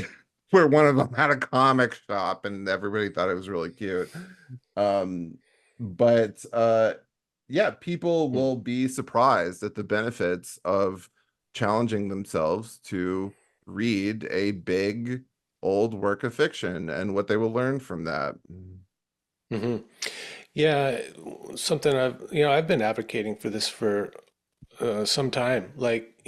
where one of them had a comic shop and everybody thought it was really cute. Um, but yeah, people will be surprised at the benefits of challenging themselves to read a big old work of fiction and what they will learn from that. Hmm. Yeah, something I've been advocating for this for some time. Like,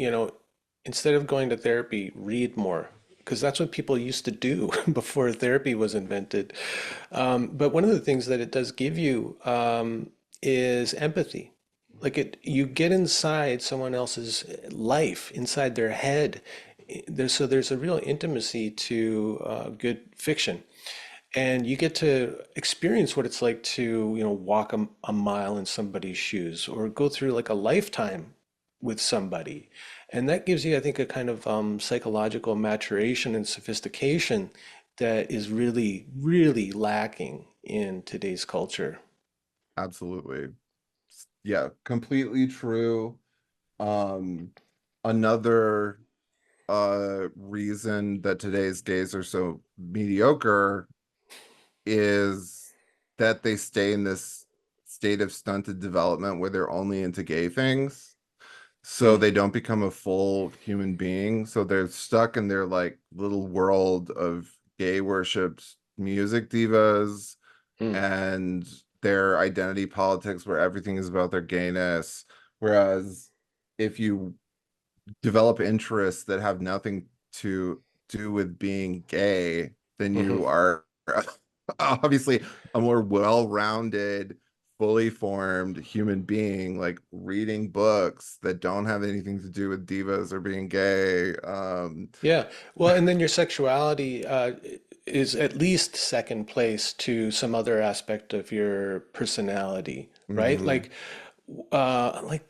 instead of going to therapy, read more, because that's what people used to do before therapy was invented. But one of the things that it does give you is empathy. Like you get inside someone else's life, inside their head. So there's a real intimacy to good fiction, and you get to experience what it's like to, walk a mile in somebody's shoes or go through like a lifetime with somebody. And that gives you, I think, a kind of psychological maturation and sophistication that is really, really lacking in today's culture. Absolutely. Yeah, completely true. Um, Another reason that today's gays are so mediocre is that they stay in this state of stunted development where they're only into gay things. So Mm, they don't become a full human being. So they're stuck in their like little world of gay worshipped music divas mm, and their identity politics where everything is about their gayness. Whereas if you develop interests that have nothing to do with being gay, then mhm. you are obviously a more well-rounded, fully formed human being, like reading books that don't have anything to do with divas or being gay. Yeah. Well, and then your sexuality is at least second place to some other aspect of your personality, right? Mhm. Like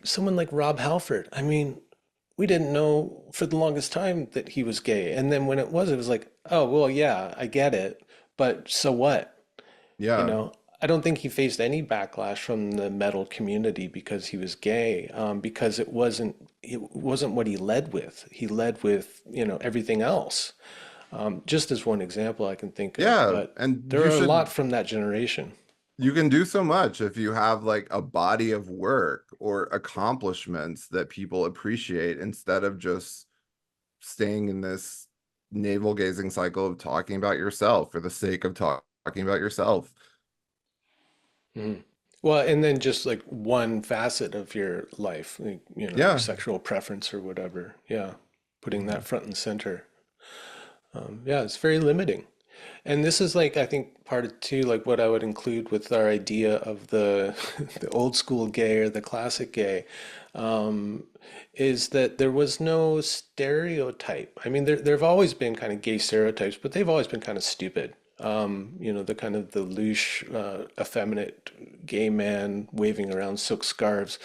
someone like Rob Halford. I mean, we didn't know for the longest time that he was gay. And then when it was like, oh, well, yeah, I get it. But so what? You Yeah. know, I don't think he faced any backlash from the metal community because he was gay, because it wasn't what he led with. He led with, everything else. Just as one example I can think of, Yeah. but And there are a lot from that generation. you can do so much if you have like a body of work or accomplishments that people appreciate instead of just staying in this navel gazing cycle of talking about yourself for the sake of talking about yourself. Mhm. Well, and then just like one facet of your life, like, your Yeah. sexual preference or whatever. Yeah, putting that front and center. Yeah, it's very limiting. And this is like, I think part of too, like what I would include with our idea of the the old school gay or the classic gay, um, is that there was no stereotype. I mean, there have always been kind of gay stereotypes, but they've always been kind of stupid. The kind of the louche, effeminate gay man waving around silk scarves.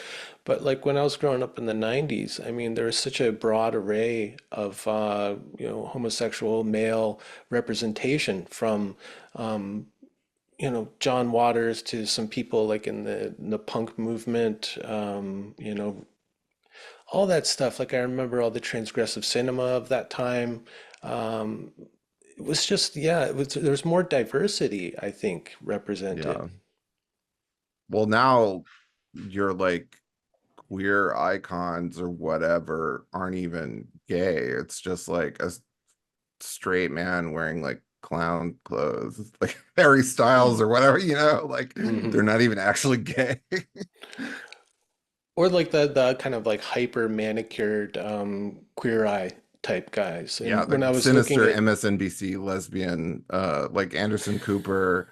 But like when I was growing up in the 90s, I mean, there was such a broad array of, homosexual male representation from, John Waters to some people like in the punk movement, all that stuff. Like I remember all the transgressive cinema of that time. Um, it was just, yeah, there's more diversity, I think, represented. Yeah. Well, now you're like queer icons or whatever aren't even gay. It's just like a straight man wearing like clown clothes, like Harry Styles Mm. or whatever, like Hmm. they're not even actually gay. Or like the kind of like hyper manicured queer eye type guys. Yeah, And when the I was looking sinister at, MSNBC lesbian, like Anderson Cooper,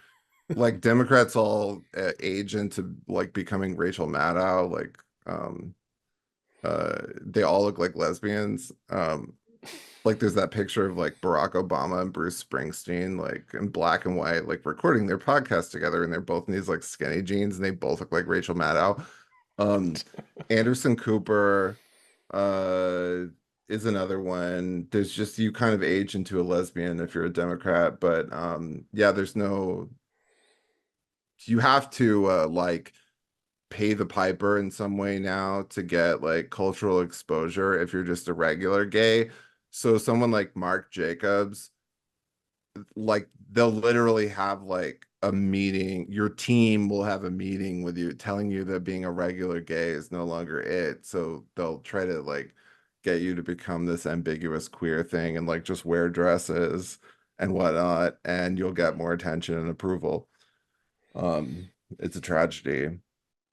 like Democrats all age into like becoming Rachel Maddow, like they all look like lesbians. Like there's that picture of like Barack Obama and Bruce Springsteen, like in black and white, like recording their podcast together, and they're both in these like skinny jeans, and they both look like Rachel Maddow. Um, Anderson Cooper, uh, is another one. There's just you kind of age into a lesbian if you're a Democrat, but yeah, there's no you have to like pay the piper in some way now to get like cultural exposure if you're just a regular gay. So someone like Mark Jacobs, like they'll literally have like a meeting, your team will have a meeting with you telling you that being a regular gay is no longer it. So they'll try to like get you to become this ambiguous queer thing and like just wear dresses and whatnot, and you'll get more attention and approval. It's a tragedy.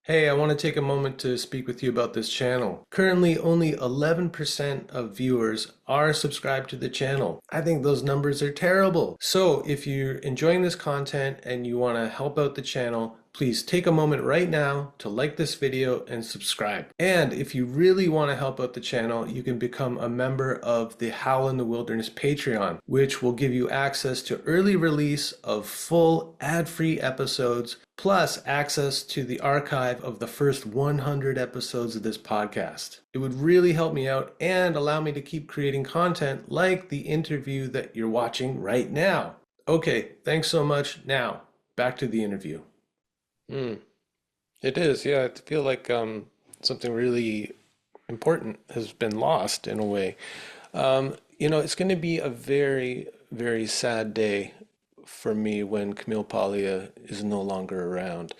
Hey, I want to take a moment to speak with you about this channel. Currently, only 11% of viewers are subscribed to the channel. I think those numbers are terrible. So if you're enjoying this content and you want to help out the channel, please take a moment right now to like this video and subscribe. And if you really want to help out the channel, you can become a member of the Howl in the Wilderness Patreon, which will give you access to early release of full ad-free episodes, plus access to the archive of the first 100 episodes of this podcast. It would really help me out and allow me to keep creating content like the interview that you're watching right now. Okay, thanks so much. Now, back to the interview. Mm, it is, yeah. I feel like something really important has been lost in a way. It's going to be a very, very sad day for me when Camille Paglia is no longer around.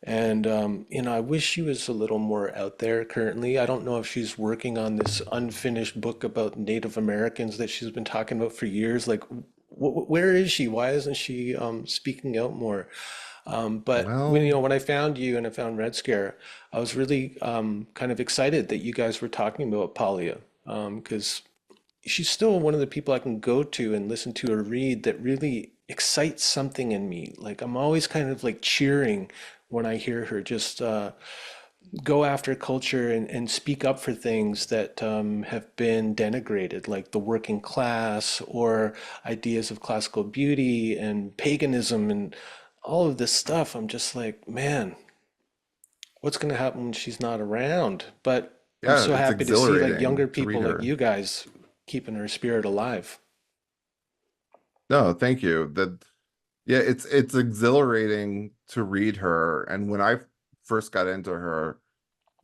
And, I wish she was a little more out there currently. I don't know if she's working on this unfinished book about Native Americans that she's been talking about for years. Like, where is she? Why isn't she speaking out more? But Well, when I found you and I found Red Scare, I was really kind of excited that you guys were talking about Paglia, because she's still one of the people I can go to and listen to her read that really excites something in me. Like I'm always kind of like cheering when I hear her just go after culture and speak up for things that have been denigrated, like the working class or ideas of classical beauty and paganism and all of this stuff. I'm just like, man, what's going to happen when she's not around? But I'm yeah, so it's happy to see like exhilarating younger to read people like her. you guys keeping her spirit alive. No, thank you. That yeah, it's exhilarating to read her. And when I first got into her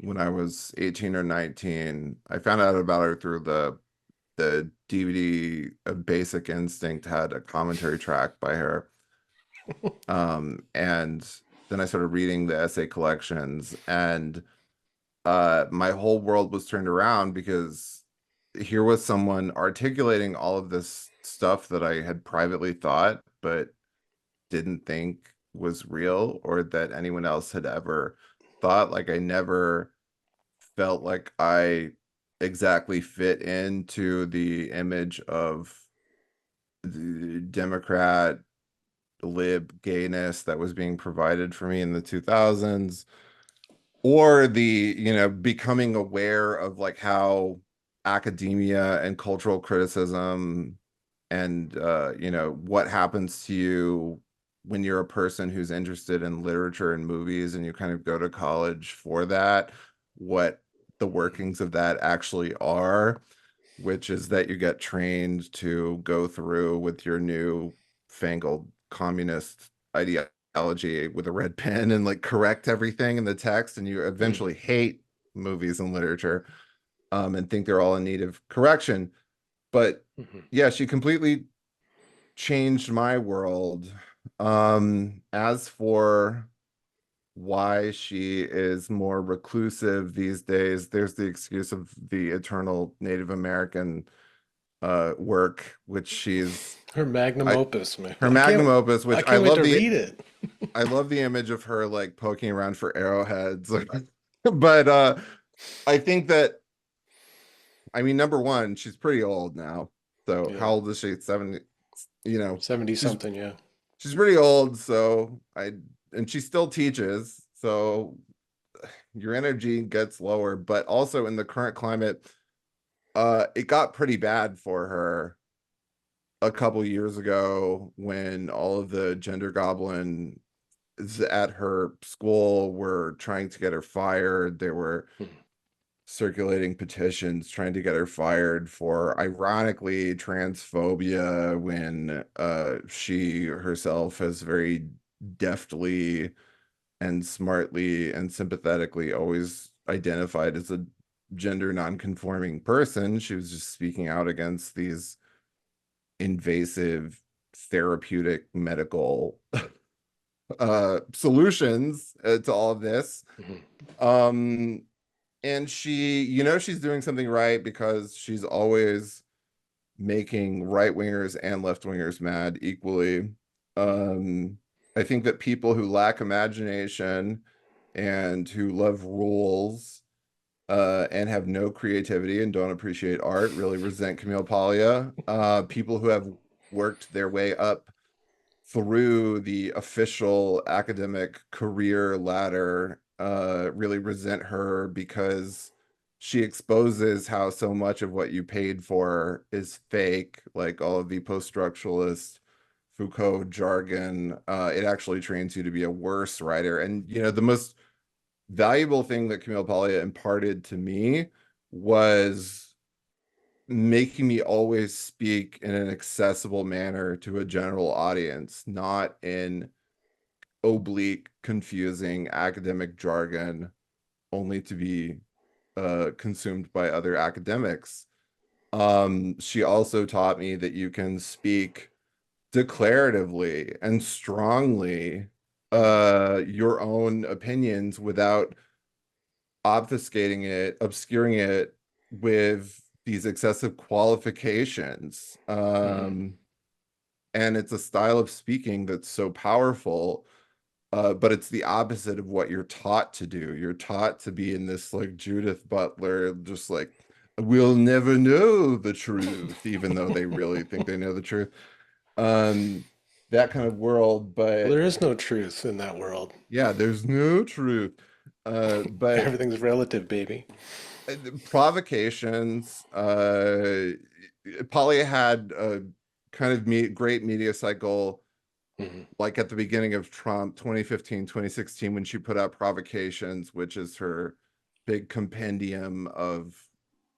when I was 18 or 19, I found out about her through the DVD of Basic Instinct had a commentary track by her. And then I started reading the essay collections, and my whole world was turned around because here was someone articulating all of this stuff that I had privately thought but didn't think was real or that anyone else had ever thought. Like I never felt like I exactly fit into the image of the Democrat lib gayness that was being provided for me in the 2000s, or the becoming aware of like how academia and cultural criticism and what happens to you when you're a person who's interested in literature and movies and you kind of go to college for that, what the workings of that actually are, which is that you get trained to go through with your new fangled communist ideology with a red pen and like correct everything in the text, and you Mm, eventually hate movies and literature and think they're all in need of correction. But mhm. yeah, she completely changed my world. As for why she is more reclusive these days, there's the excuse of the eternal Native American work, which she's Her magnum I opus, man. her magnum opus, I which can't wait to read it. I love the image of her like poking around for arrowheads. But I think that I mean number one, she's pretty old now. So how Yeah, old is she? 70, you know, 70 she's something, yeah. she's pretty old, so I and she still teaches, so your energy gets lower, but also in the current climate, it got pretty bad for her a couple years ago when all of the gender goblin at her school were trying to get her fired. There were Mm, circulating petitions trying to get her fired for ironically transphobia when she herself has very deftly and smartly and sympathetically always identified as a gender non-conforming person. She was just speaking out against these invasive therapeutic medical solutions to all of this. Mhm. um and she, she's doing something right because she's always making right wingers and left wingers mad equally. um I think that people who lack imagination and who love rules and have no creativity and don't appreciate art really resent Camille Paglia. People who have worked their way up through the official academic career ladder really resent her because she exposes how so much of what you paid for is fake, like all of the post-structuralist Foucault jargon. It actually trains you to be a worse writer. And the most valuable thing that Camille Paglia imparted to me was making me always speak in an accessible manner to a general audience, not in oblique, confusing academic jargon only to be consumed by other academics. She also taught me that you can speak declaratively and strongly Mhm. your own opinions without obfuscating it, obscuring it with these excessive qualifications. Mhm. And it's a style of speaking that's so powerful, but it's the opposite of what you're taught to do. You're taught to be in this like Judith Butler, just like, we'll never know the truth, even though they really think they know the truth. Um, that kind of world. Well, But there is no truth in that world. yeah, there's no truth. But Everything's relative, baby. provocations. Polly had a kind of great media cycle, Mhm. like at the beginning of Trump, 2015, 2016, when she put out Provocations, which is her big compendium of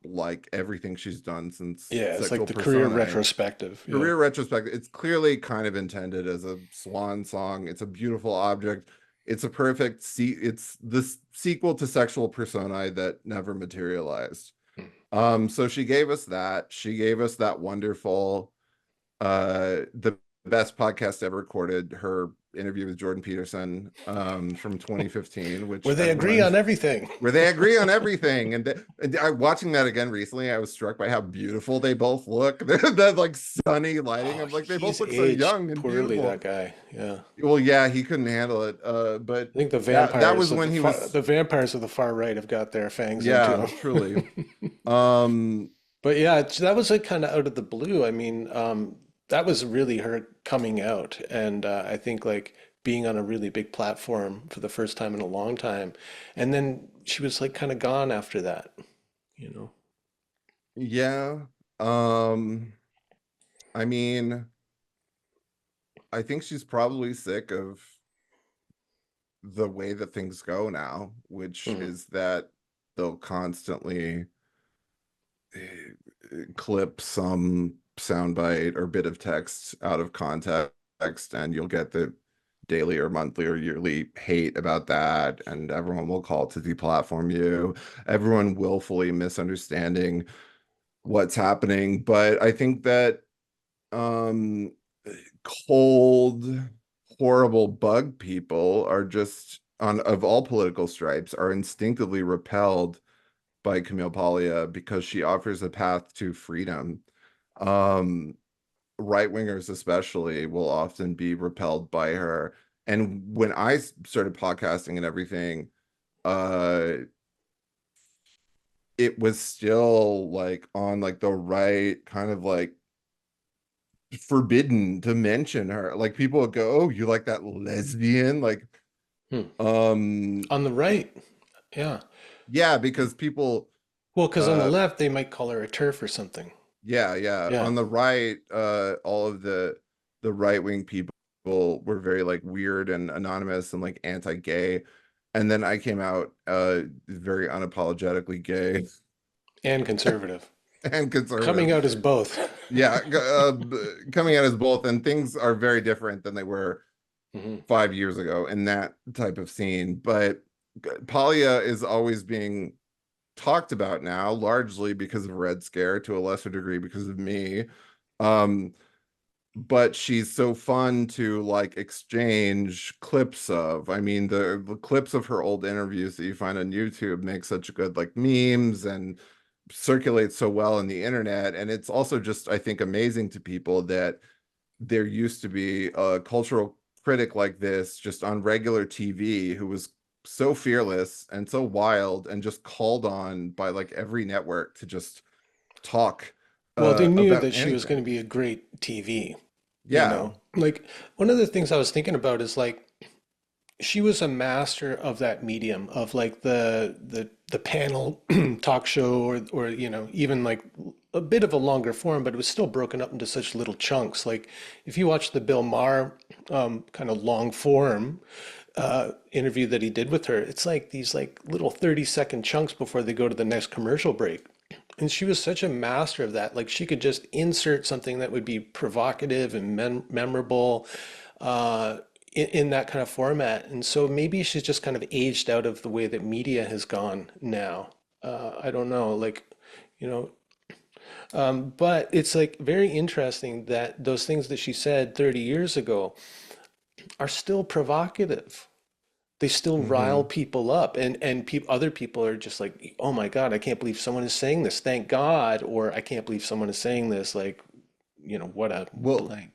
like everything she's done since Yeah, it's like Sexual the career Personae. retrospective. Yeah. Career retrospective. It's clearly kind of intended as a swan song. It's a beautiful object. It's a perfect it's the sequel to Sexual Personae that never materialized. So she gave us that. She gave us that wonderful, the best podcast ever recorded, her interview with Jordan Peterson, from 2015, Where which they agree everyone, on everything. where they agree on everything. And watching that again recently, I was struck by how beautiful they both look. That like sunny lighting. Oh, I'm like, they both he's look so aged young and poorly, that beautiful. guy. Yeah. Well, yeah, he couldn't handle it. But I think the that vampires was of when he was, the vampires of the far right have got their fangs into yeah, him. truly. Um, But yeah, that was like kind of out of the blue. I mean, that was really her coming out, and I think like being on a really big platform for the first time in a long time, and then she was like kind of gone after that, you know. yeah. Um, I mean, I think she's probably sick of the way that things go now, which Mhm. is that they'll constantly clip some soundbite or bit of text out of context, and you'll get the daily or monthly or yearly hate about that, and everyone will call to deplatform you. Everyone willfully misunderstanding what's happening. But I think that um cold, horrible bug people are just on of all political stripes are instinctively repelled by Camille Paglia because she offers a path to freedom. Um, right wingers especially will often be repelled by her. And when I started podcasting and everything, uh, it was still like on like the right kind of like forbidden to mention her. Like people would go, "Oh, you like that lesbian?" Like, Hmm. um, On the right, yeah. yeah, because people, Well, because on the uh, left they might call her a turf or something. yeah, yeah. Yeah. On the right, all of the right wing people were very like weird and anonymous and like anti-gay. And then I came out very unapologetically gay And conservative. and Coming conservative. out as both. Yeah, coming out as both, and things are very different than they were Hmm. 5 years ago in that type of scene. But Paglia is always being talked about now, largely because of Red Scare, to a lesser degree because of me. Um, but she's so fun to like exchange clips of. I mean, the clips of her old interviews that you find on YouTube make such good like memes and circulate so well on the internet. And it's also just, I think, amazing to people that there used to be a cultural critic like this just on regular TV who was so fearless and so wild and just called on by like every network to just talk Well, they knew about that she was going anything. to be a great TV, you Yeah. know? Like, one of the things I was thinking about is like, she was a master of that medium of like the panel talk show or even like a bit of a longer form, but it was still broken up into such little chunks. Like if you watch the Bill Maher kind of long form interview that he did with her, it's like these like little 30-second chunks before they go to the next commercial break. And she was such a master of that. Like she could just insert something that would be provocative and memorable uh, in that kind of format. And so maybe she's just kind of aged out of the way that media has gone now. I don't know, like, you know, but it's like very interesting that those things that she said 30 years ago are still provocative. They still rile Hmm. people up, and other people are just like, "Oh my God, I can't believe someone is saying this. Thank God," or "I can't believe someone is saying this." Like, what a Well, blank.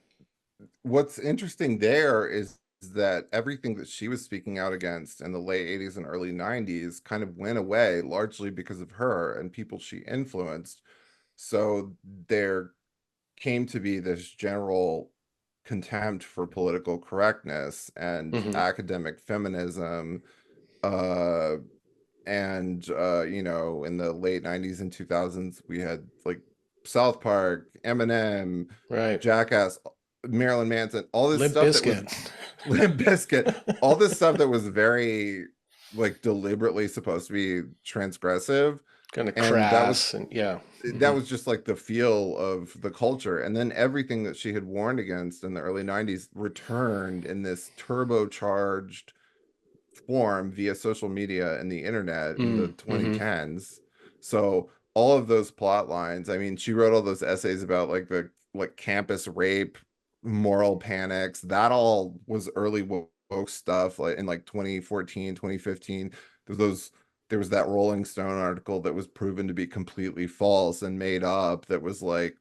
what's interesting there is that everything that she was speaking out against in the late 80s and early 90s kind of went away largely because of her and people she influenced. So there came to be this general contempt for political correctness and Hmm. academic feminism. Uh, and in the late 90s and 2000s, we had like South Park, Eminem, Right. Jackass, Marilyn Manson, all this Limp stuff that was Bizkit. Limp Bizkit, all this stuff that was very like deliberately supposed to be transgressive. Kind of And that was crass and yeah. that Hmm. was just like the feel of the culture. And then everything that she had warned against in the early 90s returned in this turbocharged form via social media and the internet in the Mm-hmm. 2010s. So all of those plot lines, I mean, she wrote all those essays about like the like campus rape, moral panics. That all was early woke stuff like in like 2014, 2015. Those there was that Rolling Stone article that was proven to be completely false and made up that was like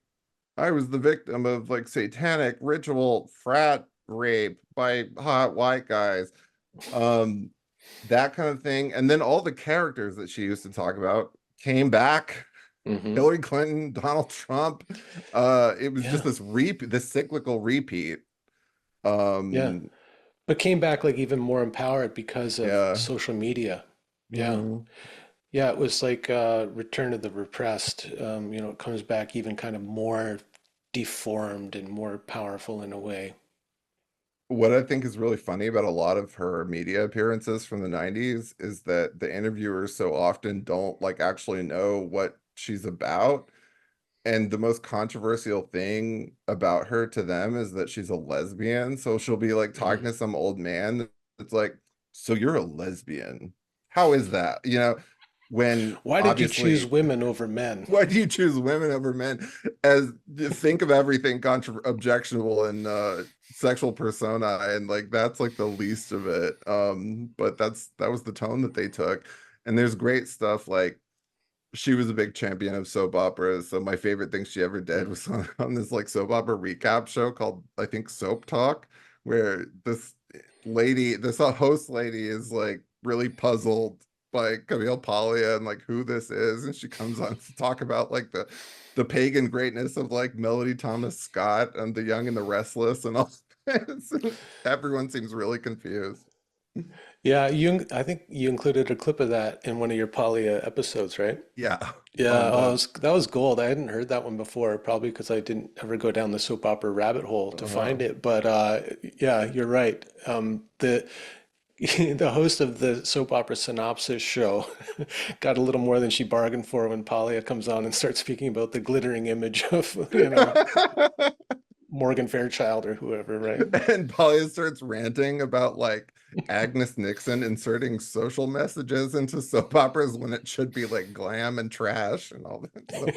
I was the victim of like satanic ritual frat rape by hot white guys. Um, that kind of thing. And then all the characters that she used to talk about came back. Hmm. Hillary Clinton, Donald Trump. It was just Yeah. this cyclical repeat. Yeah. Um, But came back like even more empowered because of yeah. social media. Yeah. Mhm. Yeah, it was like Return of the Repressed. It comes back even kind of more deformed and more powerful in a way. What I think is really funny about a lot of her media appearances from the 90s is that the interviewers so often don't like actually know what she's about. And the most controversial thing about her to them is that she's a lesbian. So she'll be like Mhm. talking to some old man that's like, so you're a lesbian. How is that? When Why did you choose obviously, women over men? why do you choose women over men? As think of everything objectionable in sexual persona, and like that's like the least of it. But that was the tone that they took. And there's great stuff like she was a big champion of soap operas. So my favorite thing she ever did was on this like soap opera recap show called I think Soap Talk, where this host lady is like really puzzled by Camille Paglia and like who this is, and she comes on to talk about like the pagan greatness of like Melody Thomas Scott and The Young and the Restless and all this. Everyone seems really confused. Yeah, I think you included a clip of that in one of your Polya episodes, right? Yeah, Yeah, on the that was gold. I hadn't heard that one before, probably because I didn't ever go down the soap opera rabbit hole to uh, find it. But yeah, you're right. the host of the soap opera synopsis show got a little more than she bargained for when Paglia comes on and starts speaking about the glittering image of, Morgan Fairchild or whoever, right? And Polly starts ranting about like Agnes Nixon inserting social messages into soap operas when it should be like glam and trash and all that stuff.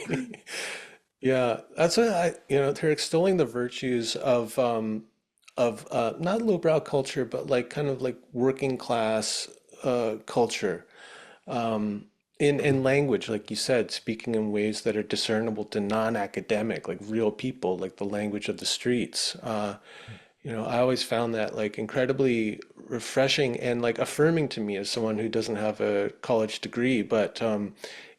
Yeah, that's what they're extolling the virtues of not lowbrow culture, but like kind of like working class culture. In language, like you said, speaking in ways that are discernible to non-academic, like real people, like the language of the streets. I always found that like incredibly refreshing and like affirming to me as someone who doesn't have a college degree, but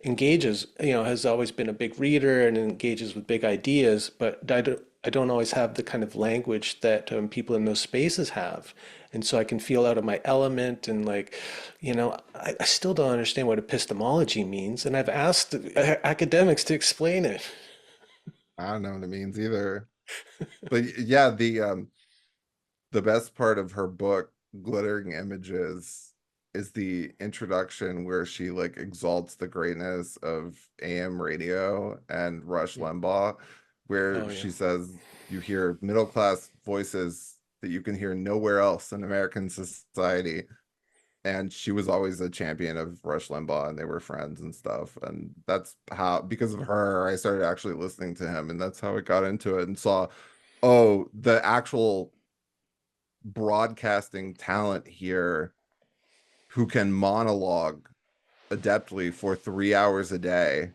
engages, has always been a big reader and engages with big ideas, but I don't always have the kind of language that people in those spaces have. And so I can feel out of my element and like, I still don't understand what epistemology means. And I've asked academics to explain it. I don't know what it means either. But yeah, the best part of her book, Glittering Images, is the introduction where she like exalts the greatness of AM radio and Rush Limbaugh, where Oh, yeah. she says you hear middle class voices that you can hear nowhere else in American society. And she was always a champion of Rush Limbaugh, and they were friends and stuff. And that's how, because of her, I started actually listening to him, and that's how I got into it and saw, oh, the actual broadcasting talent here who can monologue adeptly for 3 hours a day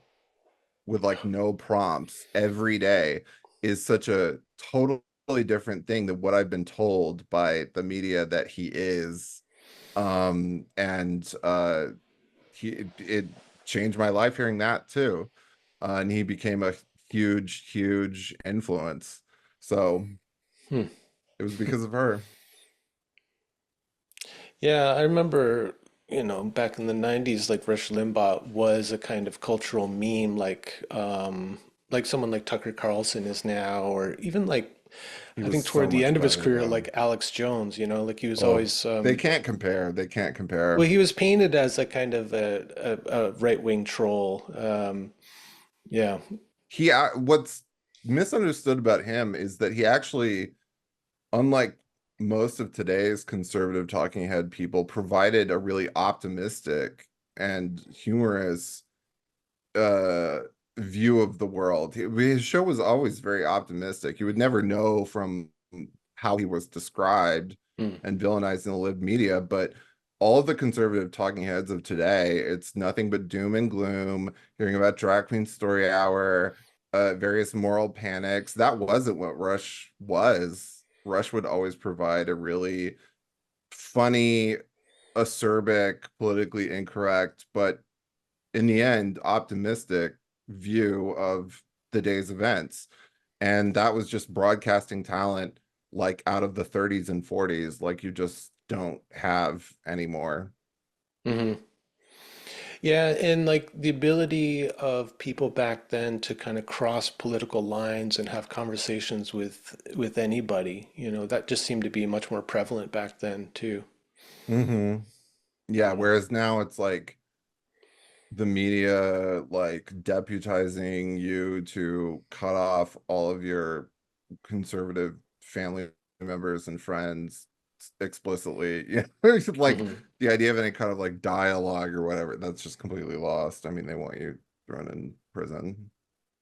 with like no prompts every day is such a totally different thing than what I've been told by the media that he is. And it changed my life hearing that too. And he became a huge influence. So Hmm. it was because of her. Yeah, I remember, back in the 90s, like Rush Limbaugh was a kind of cultural meme, like someone like Tucker Carlson is now, or even like He I was think so toward the much end of his better career, though. like Alex Jones, like he was Oh, always they can't compare. They can't well, compare. he was painted as a kind of a right-wing troll. Yeah. What's misunderstood about him is that he actually, unlike most of today's conservative talking head people, provided a really optimistic and humorous uh view of the world. His show was always very optimistic. You would never know from how he was described Mm. and villainized in the lived media, but all of the conservative talking heads of today, it's nothing but doom and gloom, hearing about drag queen story hour, various moral panics. That wasn't what Rush was. Rush would always provide a really funny, acerbic, politically incorrect, but in the end, optimistic view of the day's events. And that was just broadcasting talent like out of the 30s and 40s, like you just don't have anymore. Hmm. Yeah, and like the ability of people back then to kind of cross political lines and have conversations with anybody, that just seemed to be much more prevalent back then too. Hmm. Yeah, Yeah. whereas now it's like the media like deputizing you to cut off all of your conservative family members and friends explicitly. Yeah, like Hmm. the idea of any kind of like dialogue or whatever, that's just completely lost. I mean, they want you thrown in prison.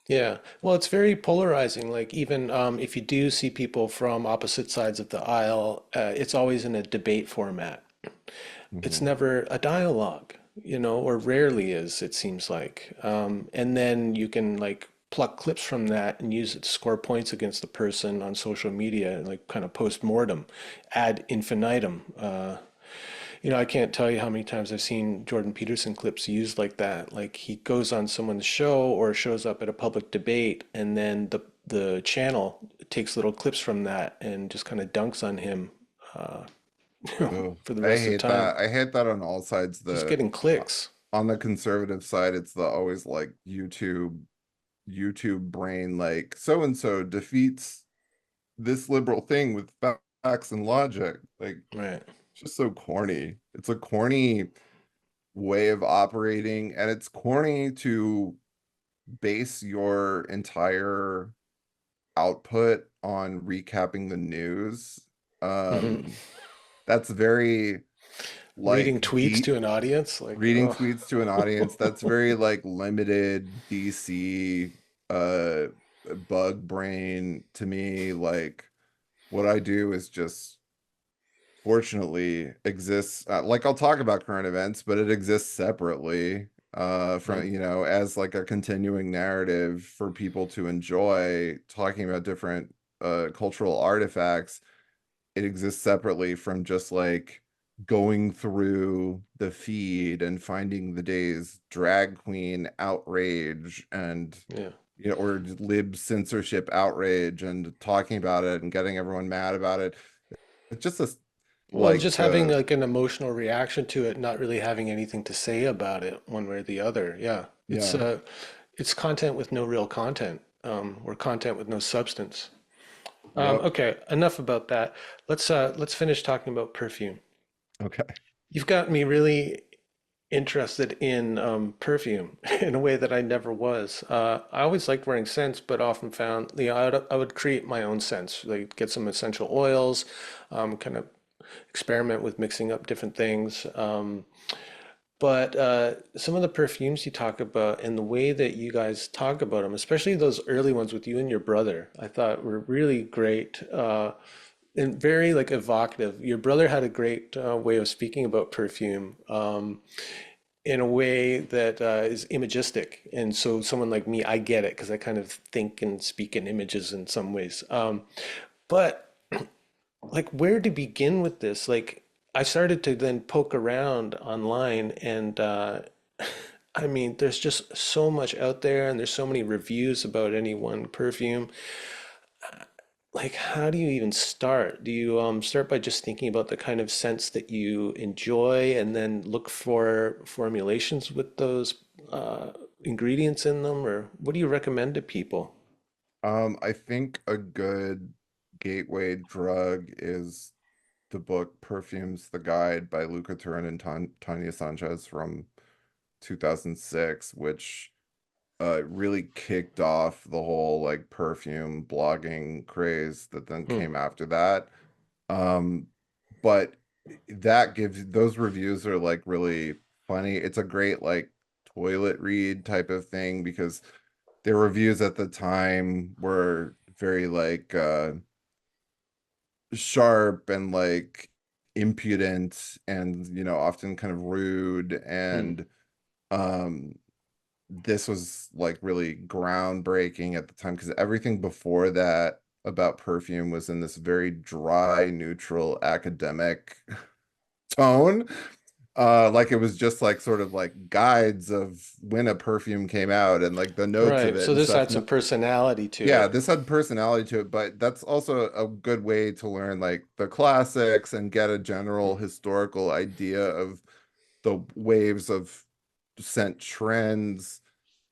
Yeah. Well, it's very polarizing. Like even if you do see people from opposite sides of the aisle, it's always in a debate format. It's Hmm. never a dialogue, or rarely is, it seems like. And then you can like pluck clips from that and use it to score points against the person on social media, like kind of post mortem, ad infinitum. I can't tell you how many times I've seen Jordan Peterson clips used like that. Like he goes on someone's show or shows up at a public debate, and then the channel takes little clips from that and just kind of dunks on him, uh, Oh, for the I rest of the hate time. that. I hate that on all sides. Just The getting clicks. on the conservative side, it's the always like YouTube brain, like so and so defeats this liberal thing with facts and logic. Like Right. just so corny. It's a corny way of operating, and it's corny to base your entire output on recapping the news. Mhm. Um, that's very Reading like tweets to deep an audience, like, reading oh. tweets to an audience. That's very like limited DC uh bug brain to me. Like what I do is just fortunately exists like I'll talk about current events, but it exists separately Mhm. from as like a continuing narrative for people to enjoy talking about different cultural artifacts. It exists separately from just like going through the feed and finding the day's drag queen outrage and Yeah. or lib censorship outrage and talking about it and getting everyone mad about it. It's just a Well, just like having like an emotional reaction to it, not really having anything to say about it one way or the other. Yeah. yeah. It's content with no real content, or content with no substance. Yep. Okay, enough about that. Let's finish talking about perfume. Okay. You've got me really interested in perfume in a way that I never was. I always liked wearing scents, but often found, I would create my own scents, like get some essential oils, kind of experiment with mixing up different things. But some of the perfumes you talk about and the way that you guys talk about them, especially those early ones with you and your brother, I thought were really great. And very like evocative. Your brother had a great way of speaking about perfume. In a way that is imagistic. And so someone like me, I get it because I kind of think and speak in images in some ways. But like where to begin with this? Like I started to then poke around online and I mean, there's just so much out there and there's so many reviews about any one perfume. Like, how do you even start? Do you start by just thinking about the kind of scents that you enjoy and then look for formulations with those ingredients in them? Or what do you recommend to people? I think a good gateway drug is the book Perfumes the Guide by Luca Turin and Tanya Sanchez from 2006, which really kicked off the whole like perfume blogging craze that then Hmm. came after that. Um, but that gives those reviews are like really funny. It's a great like toilet read type of thing because their reviews at the time were very like sharp and like impudent and often kind of rude Hmm. and um this was like really groundbreaking at the time because everything before that about perfume was in this very dry, neutral, academic tone. Like it was just like sort of like guides of when a perfume came out and like the notes of Right. it So and this stuff. had No, some personality to yeah, it. this had personality to it, but that's also a good way to learn like the classics and get a general historical idea of the waves of scent trends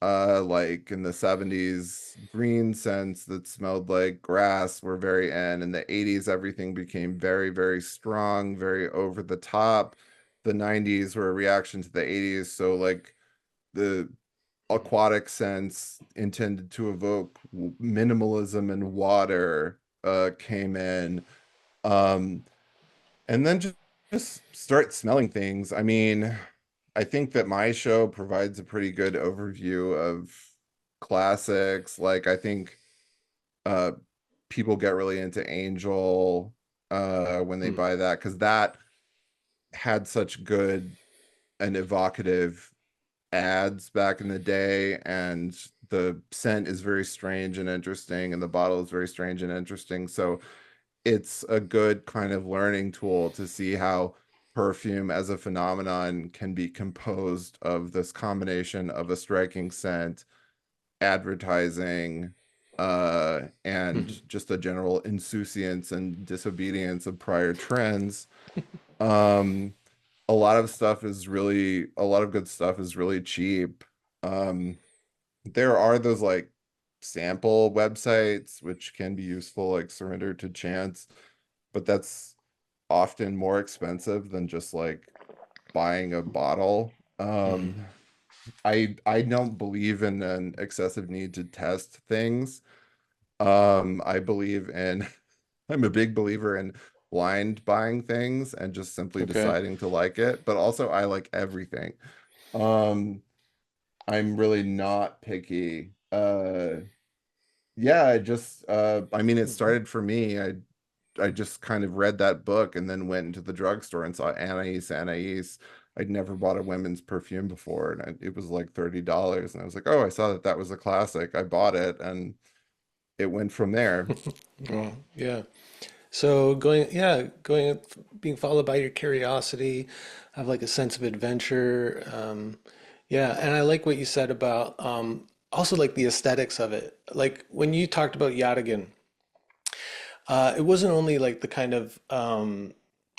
like in the 70s green scents that smelled like grass were very in the 80s everything became very very strong, very over the top. The 90s were a reaction to the 80s, so like the aquatic scents intended to evoke minimalism and water came in. um and then just start smelling things. I mean, I think that my show provides a pretty good overview of classics. Like I think uh people get really into Angel when they Hmm. buy that because that had such good and evocative ads back in the day, and the scent is very strange and interesting and the bottle is very strange and interesting. So it's a good kind of learning tool to see how perfume as a phenomenon can be composed of this combination of a striking scent, advertising, and Hmm. just a general insouciance and disobedience of prior trends. Um, a lot of good stuff is really cheap. Um, there are those like sample websites which can be useful, like Surrender to Chance, but that's often more expensive than just like buying a bottle. Mm. I don't believe in an excessive need to test things. I believe in I'm a big believer in blind buying things and just simply Okay. deciding to like it, but also I like everything. Um, I'm really not picky. Yeah, I mean it started for me. I just kind of read that book and then went into the drugstore and saw Anais. I'd never bought a women's perfume before, and it was like $30. And I was like, oh, I saw that that was a classic. I bought it, and it went from there. Oh, yeah. So being followed by your curiosity, have like a sense of adventure. Yeah, and I like what you said about also like the aesthetics of it. Like when you talked about Yadigan, it wasn't only like the kind of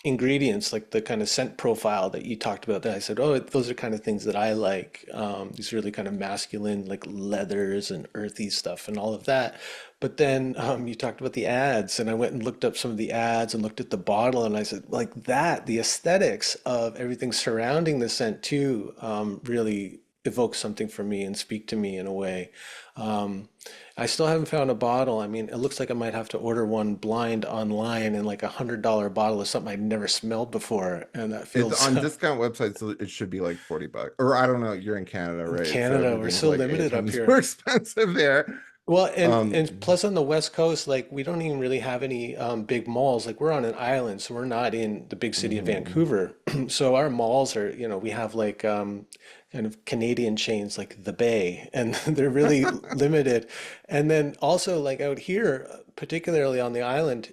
ingredients, like the kind of scent profile that you talked about that I said, oh, those are kind of things that I like. These really kind of masculine, like leathers and earthy stuff and all of that. But then you talked about the ads, and I went and looked up some of the ads and looked at the bottle, and I said, like that, the aesthetics of everything surrounding the scent too, really evoke something for me and speak to me in a way. Um, I still haven't found a bottle. I mean, it looks like I might have to order one blind online, and like $100 bottle of something I've never smelled before, and that It's feels on discount websites, so it should be like $40. Or I don't know, you're in Canada, in right? So Canada, we're everything's so like eight limited up times here. more expensive there. Well, and Um, plus on the West Coast, like we don't even really have any big malls. Like we're on an island, so we're not in the big city of mhm. Vancouver. So our malls are, we have like kind of Canadian chains like the Bay, and they're really limited. And then also like out here, particularly on the island,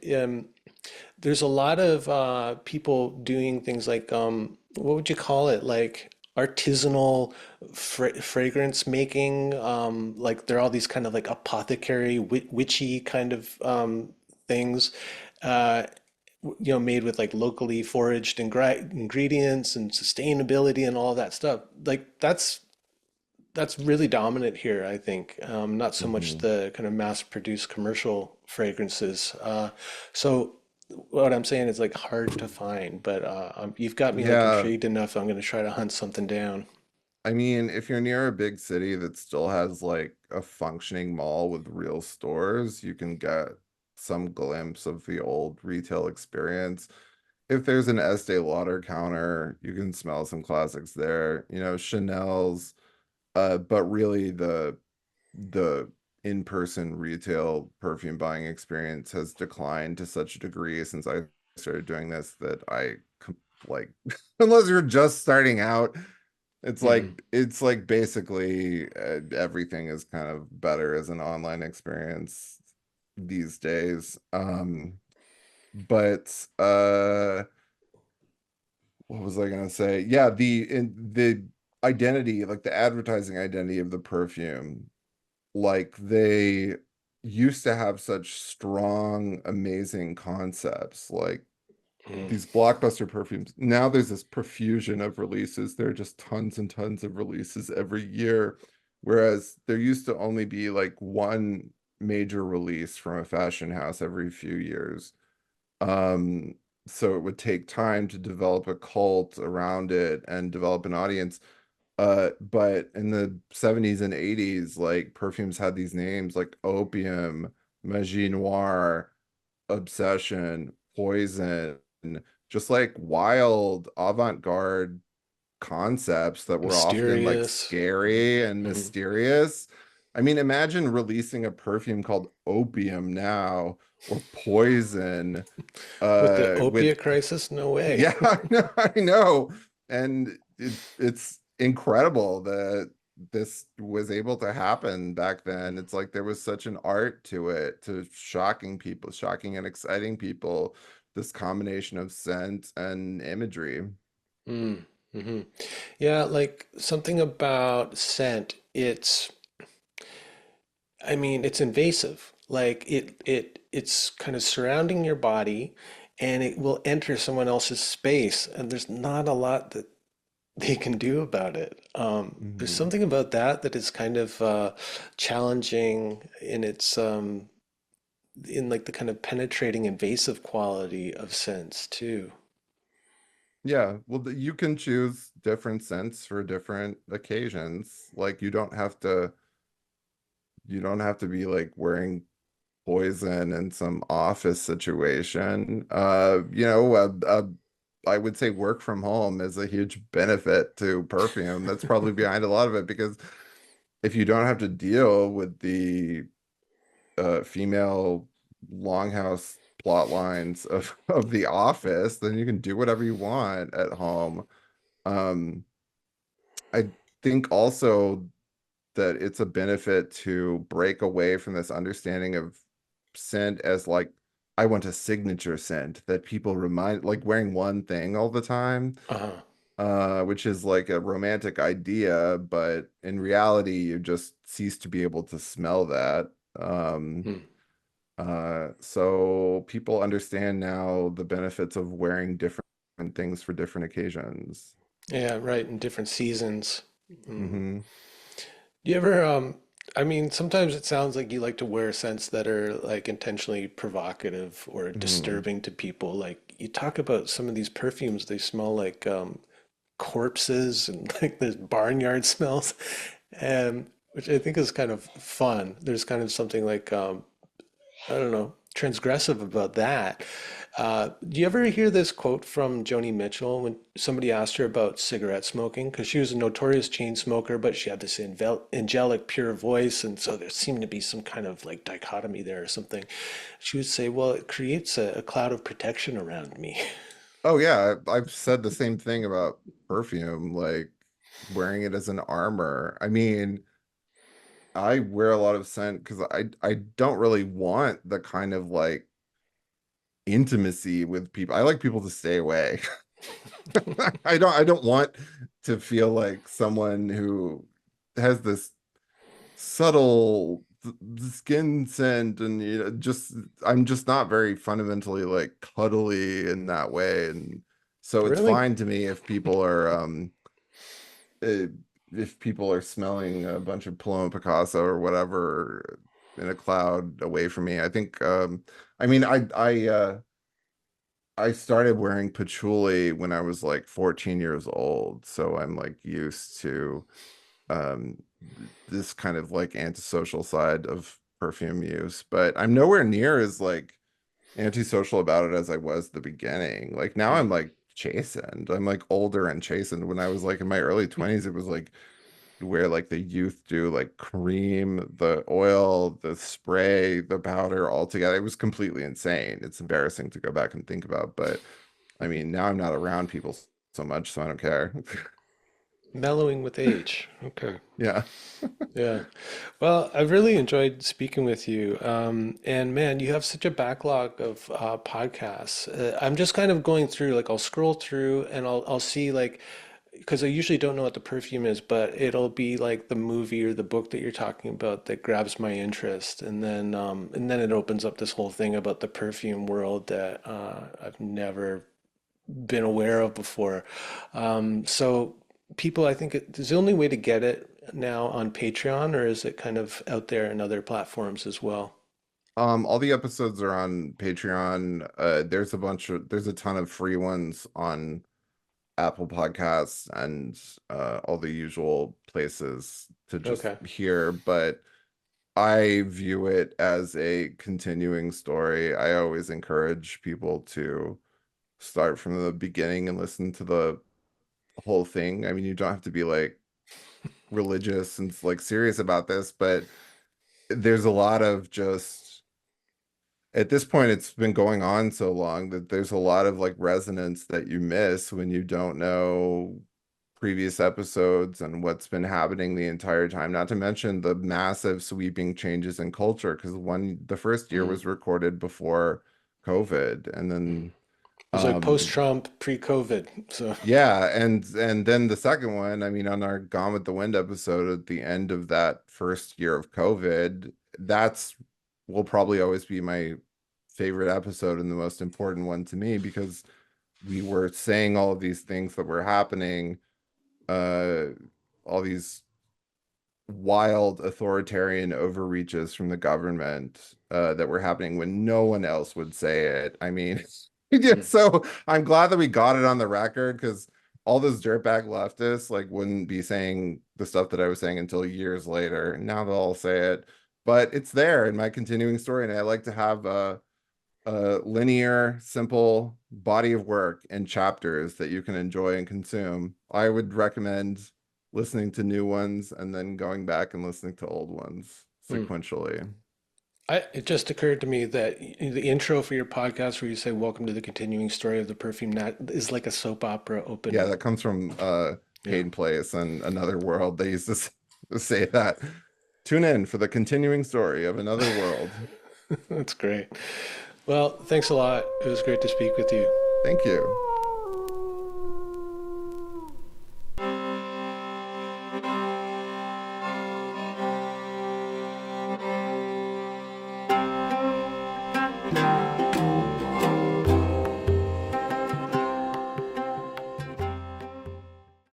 there's a lot of people doing things like what would you call it? Like artisanal fragrance making. Like there are all these kind of like apothecary, witchy kind of things. Uh, Made with like locally foraged ingredients and sustainability and all that stuff. Like that's really dominant here, I think. Not so much Mhm. the kind of mass-produced commercial fragrances. So what I'm saying is like hard to find, but you've got me like Yeah, intrigued enough. I'm going to try to hunt something down. I mean, if you're near a big city that still has like a functioning mall with real stores, you can get some glimpse of the old retail experience. If there's an Estee Lauder counter, you can smell some classics there. You know, Chanel's, but really the in-person retail perfume buying experience has declined to such a degree since I started doing this that like unless you're just starting out, Hmm. it's like basically everything is kind of better as an online experience these days. But what was I gonna say? Yeah, the identity, like the advertising identity of the perfume, like they used to have such strong, amazing concepts, like Mm. these blockbuster perfumes. Now there's this profusion of releases. There are just tons and tons of releases every year, whereas there used to only be like one major release from a fashion house every few years. Um, so it would take time to develop a cult around it and develop an audience. But in the 70s and 80s, like perfumes had these names like Opium, Magie Noir, Obsession, Poison, just like wild avant-garde concepts that were often like Mysterious. scary and Hmm. mysterious. I mean, imagine releasing a perfume called Opium now or Poison With the with opiate crisis, no way. yeah, I know. And it's incredible that this was able to happen back then. It's like there was such an art to it, to shocking people, shocking and exciting people, this combination of scent and imagery. Mm. Hmm. Yeah, like something about scent. I mean, it's invasive. Like it's kind of surrounding your body and it will enter someone else's space and there's not a lot that they can do about it. There's Mhm. something about that that is kind of challenging in its in like the kind of penetrating invasive quality of scents too. Yeah, well, you can choose different scents for different occasions. Like you don't have to be like wearing poison in some office situation. I would say work from home is a huge benefit to perfume. That's probably behind a lot of it because if you don't have to deal with the female longhouse plot lines of the office, then you can do whatever you want at home. Um, I think also that it's a benefit to break away from this understanding of scent as like I want a signature scent that people remind like wearing one thing all the time, Uh-huh. which is like a romantic idea, but in reality you just cease to be able to smell that. Um, Hmm. so people understand now the benefits of wearing different things for different occasions. Yeah, right, in different seasons. Mm. Hmm. Do you ever, I mean, sometimes it sounds like you like to wear scents that are like intentionally provocative or Hmm. disturbing to people. Like you talk about some of these perfumes, they smell like corpses and like there's barnyard smells, and which I think is kind of fun. There's kind of something like I don't know, transgressive about that. Do you ever hear this quote from Joni Mitchell when somebody asked her about cigarette smoking? Because she was a notorious chain smoker, but she had this angelic, pure voice, and so there seemed to be some kind of like dichotomy there or something. She would say, "Well, it creates a cloud of protection around me." Oh yeah, I've said the same thing about perfume, like wearing it as an armor. I mean, I wear a lot of scent because I don't really want the kind of like intimacy with people. I like people to stay away. I don't want to feel like someone who has this subtle skin scent and just I'm just not very fundamentally like cuddly in that way, and so it's Really? fine to me uh, if people are smelling a bunch of Paloma Picasso or whatever in a cloud away from me. I think I mean I started wearing patchouli when I was like 14 years old, so I'm like used to um this kind of like antisocial side of perfume use, but I'm nowhere near as like antisocial about it as I was at the beginning. Like now I'm like chastened. I'm like older and chastened. When I was like in my early 20s, it was like where like the youth do like cream, the oil, the spray, the powder all together. It was completely insane. It's embarrassing to go back and think about, but I mean, now I'm not around people so much, so I don't care. Mellowing with age. Okay. Yeah. Yeah. Well, I've really enjoyed speaking with you. And man, you have such a backlog of podcasts. I'm just kind of going through, like I'll scroll through and I'll see like, because I usually don't know what the perfume is, but it'll be like the movie or the book that you're talking about that grabs my interest. And then it opens up this whole thing about the perfume world that I've never been aware of before. So people, I think is the only way to get it now on Patreon, or is it kind of out there in other platforms as well? All the episodes are on Patreon. There's a ton of free ones on Apple Podcasts and all the usual places to just Okay. hear, but I view it as a continuing story. I always encourage people to start from the beginning and listen to the whole thing. I mean, you don't have to be like religious and like serious about this, but there's a lot of just at this point it's been going on so long that there's a lot of like resonance that you miss when you don't know previous episodes and what's been happening the entire time, not to mention the massive sweeping changes in culture because the first year Mm. was recorded before COVID, and then It was like um post-Trump, pre-COVID. So, yeah, and then the second one, I mean, on our Gone with the Wind episode at the end of that first year of COVID, that's will probably always be my favorite episode and the most important one to me because we were saying all of these things that were happening, uh, all these wild authoritarian overreaches from the government that were happening when no one else would say it. I mean, yeah, Mm. so I'm glad that we got it on the record because all those dirtbag leftists like wouldn't be saying the stuff that I was saying until years later. Now they'll all say it, but it's there in my continuing story, and I like to have a linear, simple body of work and chapters that you can enjoy and consume. I would recommend listening to new ones and then going back and listening to old ones Mm. sequentially. It just occurred to me that the intro for your podcast, where you say "Welcome to the continuing story of the perfume," is like a soap opera Yeah, opening. that comes from Yeah, Hayden Place and Another World. They used to to say that. Tune in for the continuing story of Another World. that's great. Well, thanks a lot. It was great to speak with you. Thank you.